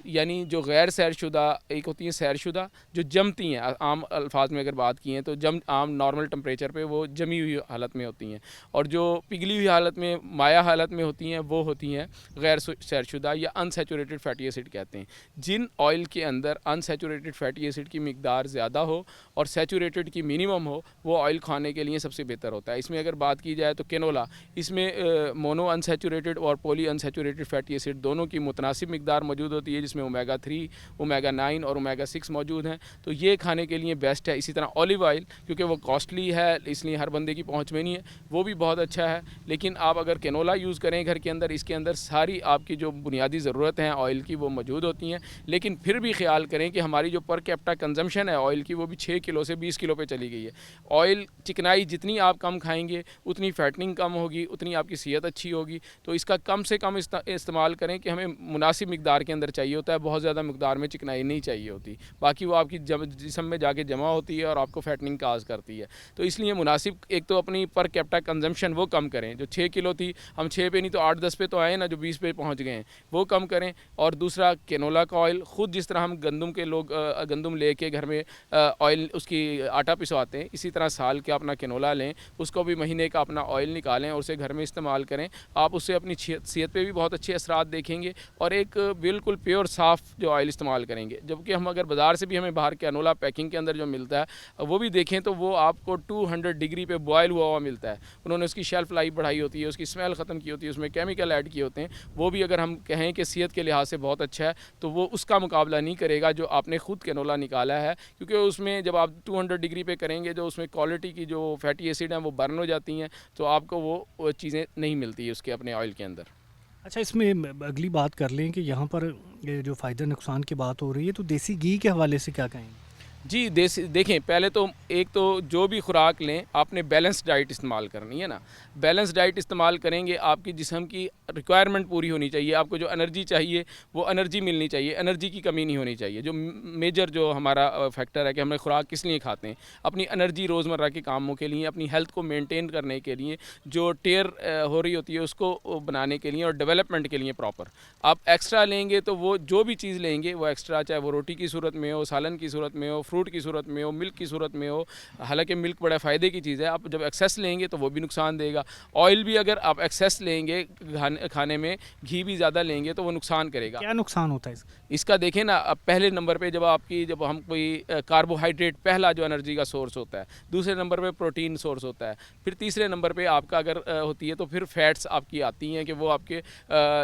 यानी जो गैर सैरशुदा, एक होती हैं सैरशुदा जो जमती हैं, आम अल्फाज में अगर बात की हैं तो आम नॉर्मल टेम्परेचर पे वो जमी हुई हालत में होती हैं, और जो पिघली हुई हालत में, माया हालत में होती हैं, वो होती हैं गैर सैरशुदा या अनसैचुरेटेड फैटी एसिड कहते हैं। जिन ऑयल के अंदर अनसैचुरेटेड फैटी एसिड की मिकदार ज़्यादा हो और सैचुरेटेड की मिनिमम हो, वो ऑयल खाने के लिए सबसे बेहतर होता है। इसमें अगर बात की जाए तो कैनोला, इसमें मोनो अनसैचुरेटेड और पॉली अनसैचुरेटेड फैटी एसिड दोनों की मुतनासिब मिकदार मौजूद होती है, जिसमें ओमेगा 3, ओमेगा 9 और ओमेगा 6 मौजूद हैं, तो ये खाने के लिए बेस्ट है। इसी तरह ऑलिव ऑयल, क्योंकि वो कॉस्टली है इसलिए हर बंदे की पहुंच में नहीं है, वो भी बहुत अच्छा है। लेकिन आप अगर कैनोला यूज़ करें घर के अंदर, इसके अंदर सारी आपकी जो बुनियादी ज़रूरत हैं ऑयल की वो मौजूद होती हैं। लेकिन फिर भी ख्याल करें कि हमारी जो पर कैपिटा कंजम्पशन है ऑयल की, वो भी 6 किलो से 20 किलो पे चली गई है। ऑयल चिकनाई जितनी आप कम खाएंगे उतनी फैटनिंग कम होगी, उतनी आपकी सेहत अच्छी होगी। तो इसका कम से कम इस्तेमाल करें कि हमें मुनासिब मिकदार के अंदर चाहिए होता है, बहुत ज़्यादा मिकदार में चिकनाई नहीं चाहिए होती, बाकी वो आपकी जिस्म में जाके जमा होती है और आपको फैटनिंग काज करती है। तो इसलिए मुनासिब, एक तो अपनी पर कैपिटा कंजम्पशन वो कम करें, जो 6 किलो थी हम 6 पे नहीं तो 8-10 पे तो आए ना, जो 20 पे पहुंच गए हैं, वो कम करें। और दूसरा कैनोला का ऑयल, ख़ुद जिस तरह हम गंदम के लोग गंदम लेके घर में ऑयल उसकी आटा पिसवाते हैं, इसी तरह साल के अपना कैनोला लें, उसको भी महीने का अपना ऑयल निकालें और उसे घर में इस्तेमाल करें। आप उससे अपनी सेहत पे भी बहुत अच्छे असरात देखेंगे और एक बिल्कुल प्योर साफ़ जो ऑयल इस्तेमाल करेंगे। जबकि हम अगर बाज़ार से भी हमें बाहर कैनोला पैकिंग के अंदर जो मिलता है वो भी देखें तो वो आपको 200 डिग्री पे बॉयल हुआ मिलता है। उन्होंने उसकी शेल्फ़ लाइफ बढ़ाई होती है, उसकी स्मेल ख़त्म की होती है, उसमें केमिकल ऐड किए होते हैं। वो भी अगर हम कहें कि सेहत के लिहाज से बहुत अच्छा है तो वो उसका मुकाबला नहीं करेगा जो आपने ख़ुद कैनोला निकाला है, क्योंकि उसमें जब आप 200 डिग्री पे करेंगे जो उसमें क्वालिटी की जो फैटी एसिड हैं वो बर्न हो जाती हैं, तो आपको वो चीज़ें नहीं मिलती उसके अपने ऑयल के अंदर। अच्छा, इसमें अगली बात कर लें कि यहाँ पर ये जो फ़ायदा नुकसान की बात हो रही है, तो देसी घी के हवाले से क्या कहेंगे? जी, देखें, पहले तो एक तो जो भी खुराक लें आपने बैलेंस डाइट इस्तेमाल करनी है ना। बैलेंस डाइट इस्तेमाल करेंगे, आपकी जिस्म की रिक्वायरमेंट पूरी होनी चाहिए, आपको जो एनर्जी चाहिए वो एनर्जी मिलनी चाहिए, एनर्जी की कमी नहीं होनी चाहिए। जो मेजर जो हमारा फैक्टर है कि हमें खुराक किस लिए खाते हैं, अपनी एनर्जी रोज़मर्रा के कामों के लिए, अपनी हेल्थ को मेनटेन करने के लिए, जो टेयर हो रही होती है उसको बनाने के लिए और डेवलपमेंट के लिए प्रॉपर। आप एक्स्ट्रा लेंगे तो वो जो भी चीज़ लेंगे वो एक्स्ट्रा, चाहे वो रोटी की सूरत में हो, सालन की सूरत में हो, फ्रूट की सूरत में हो, मिल्क की सूरत में हो, हालांकि मिल्क बड़ा फ़ायदे की चीज़ है, आप जब एक्सेस लेंगे तो वो भी नुकसान देगा। ऑयल भी अगर आप एक्सेस लेंगे खाने में, घी भी ज़्यादा लेंगे तो वो नुकसान करेगा। क्या नुकसान होता है इसका देखें ना, अब पहले नंबर पे जब हम कोई कार्बोहाइड्रेट पहला जो एनर्जी का सोर्स होता है, दूसरे नंबर पे प्रोटीन सोर्स होता है, फिर तीसरे नंबर पे आपका अगर होती है तो फिर फैट्स आपकी आती हैं कि वो आपके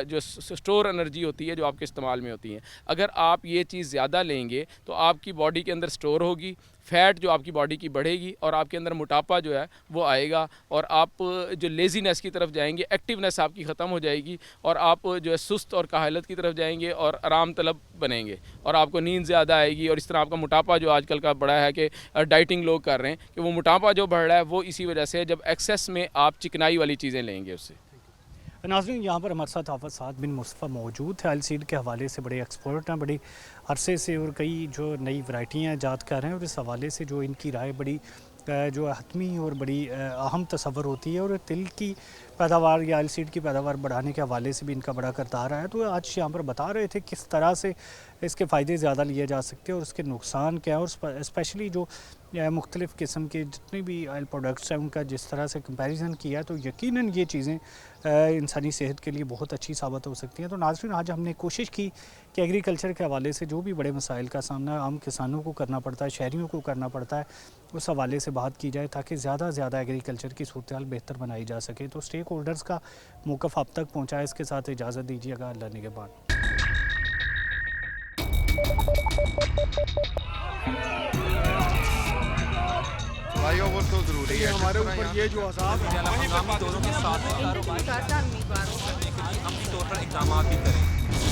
जो स्टोर एनर्जी होती है जो आपके इस्तेमाल में होती है। अगर आप ये चीज़ ज़्यादा लेंगे तो आपकी बॉडी के अंदर स्टोर होगी, फैट जो आपकी बॉडी की बढ़ेगी और आपके अंदर मोटापा जो है वो आएगा और आप जो लेज़ीनेस की तरफ जाएंगे, एक्टिवनेस आपकी ख़त्म हो जाएगी और आप जो है सुस्त और काहलत की तरफ जाएंगे और आराम तलब बनेंगे और आपको नींद ज़्यादा आएगी। और इस तरह आपका मोटापा जो आजकल का बड़ा है कि डाइटिंग लोग कर रहे हैं कि वो मोटापा जो बढ़ रहा है वो इसी वजह से जब एक्सेस में आप चिकनाई वाली चीज़ें लेंगे उससे। नाज़रीन, यहाँ पर हमारे साथ हाफ़िज़ साद बिन मुस्तफ़ा मौजूद है। ऑयल सीड के हवाले से बड़े एक्सपर्ट हैं, बड़ी अरसे से और कई जो नई वैरायटियाँ ईजाद कर रहे हैं और इस हवाले से जो इनकी राय बड़ी जो हतमी और बड़ी अहम तस्वर होती है और तिल की पैदावार या ऑयल सीड की पैदावार बढ़ाने के हवाले से भी इनका बड़ा किरदार है। तो आज यहाँ पर बता रहे थे किस तरह से इसके फ़ायदे ज़्यादा लिए जा सकते हैं और उसके नुकसान क्या है और स्पेशली जो मुख्तलिफ़ किस्म के जितने भी ऑयल प्रोडक्ट्स हैं उनका जिस तरह से कंपैरिजन किया है तो यकीनन ये चीज़ें इंसानी सेहत के लिए बहुत अच्छी साबित हो सकती हैं। तो नाज़रीन, आज हमने कोशिश की कि एग्रीकल्चर के हवाले से जो भी बड़े मसाइल का सामना आम किसानों को करना पड़ता है, शहरियों को करना पड़ता है, उस हवाले से बात की जाए ताकि ज़्यादा से ज़्यादा एग्रीकल्चर की सूरत हाल बेहतर बनाई जा सके। तो स्टेक होल्डर्स का मौक़िफ़ आप तक पहुँचाए, इसके साथ इजाज़त दीजिएगा। अल्लाह निगहबान। भाई वो तो ज़रूरी है हमारे ऊपर ये जो हम दोनों के साथ हैं, अमली तौर पर इक़दाम भी करें।